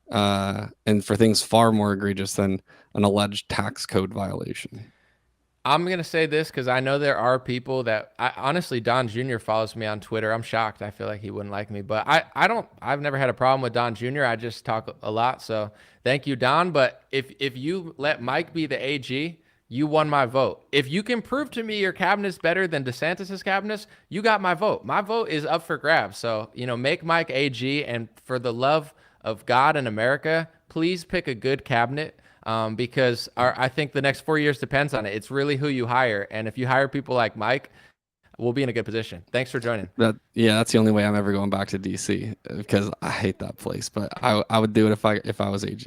and for things far more egregious than an alleged tax code violation? I'm going to say this because I know there are people that honestly, Don Jr. follows me on Twitter. I'm shocked. I feel like he wouldn't like me, but I've never had a problem with Don Jr. I just talk a lot. So thank you, Don. But if you let Mike be the AG, you won my vote. If you can prove to me your cabinet's better than DeSantis's cabinet, you got my vote. My vote is up for grabs. So, make Mike AG, and for the love of God and America, please pick a good cabinet. Because I think the next 4 years depends on it. It's really who you hire. And if you hire people like Mike, we'll be in a good position. Thanks for joining. That's the only way I'm ever going back to DC, because I hate that place. But I would do it if I was AG.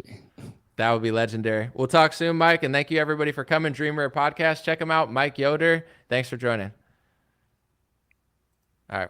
That would be legendary. We'll talk soon, Mike. And thank you, everybody, for coming. Dream Rare Podcast. Check him out. Mike Yoder. Thanks for joining. All right.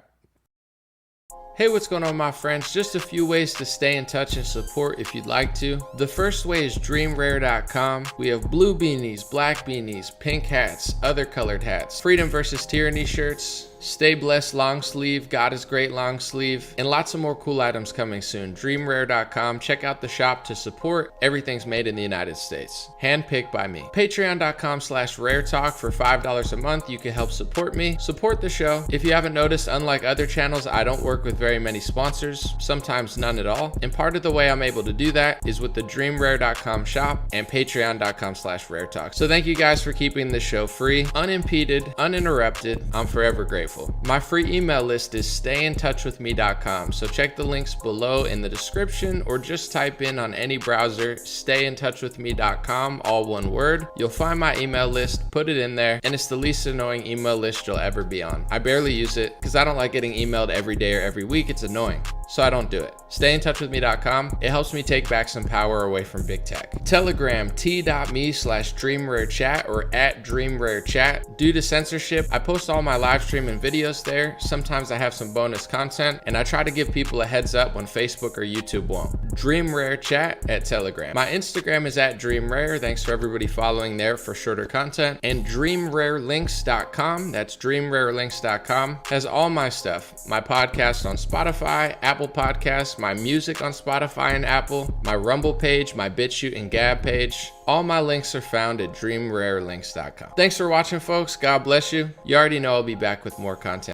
Hey, what's going on, my friends? Just a few ways to stay in touch and support if you'd like to. The first way is dreamrare.com. We have blue beanies, black beanies, pink hats, other colored hats, freedom versus tyranny shirts, stay blessed long sleeve, God is great long sleeve, and lots of more cool items coming soon. Dreamrare.com. Check out the shop to support. Everything's made in the United States. Handpicked by me. Patreon.com/raretalk. For $5 a month, you can help support me, support the show. If you haven't noticed, unlike other channels, I don't work with very many sponsors, sometimes none at all. And part of the way I'm able to do that is with the dreamrare.com shop and patreon.com/raretalk. So thank you guys for keeping this show free, unimpeded, uninterrupted. I'm forever grateful. My free email list is stayintouchwithme.com. So check the links below in the description, or just type in on any browser, stayintouchwithme.com, all one word. You'll find my email list, put it in there, and it's the least annoying email list you'll ever be on. I barely use it because I don't like getting emailed every day or every week. It's annoying, so I don't do it. Stayintouchwithme.com. It helps me take back some power away from big tech. Telegram, t.me/dreamrarechat or @dreamrarechat. Due to censorship, I post all my live stream and videos there. Sometimes I have some bonus content, and I try to give people a heads up when Facebook or YouTube won't. Dream Rare Chat at Telegram. My Instagram is at Dream Rare. Thanks for everybody following there for shorter content. And DreamRareLinks.com, that's DreamRareLinks.com, has all my stuff. My podcast on Spotify, Apple Podcasts, my music on Spotify and Apple, my Rumble page, my BitChute and Gab page. All my links are found at DreamRareLinks.com. Thanks for watching, folks. God bless you. You already know I'll be back with more content.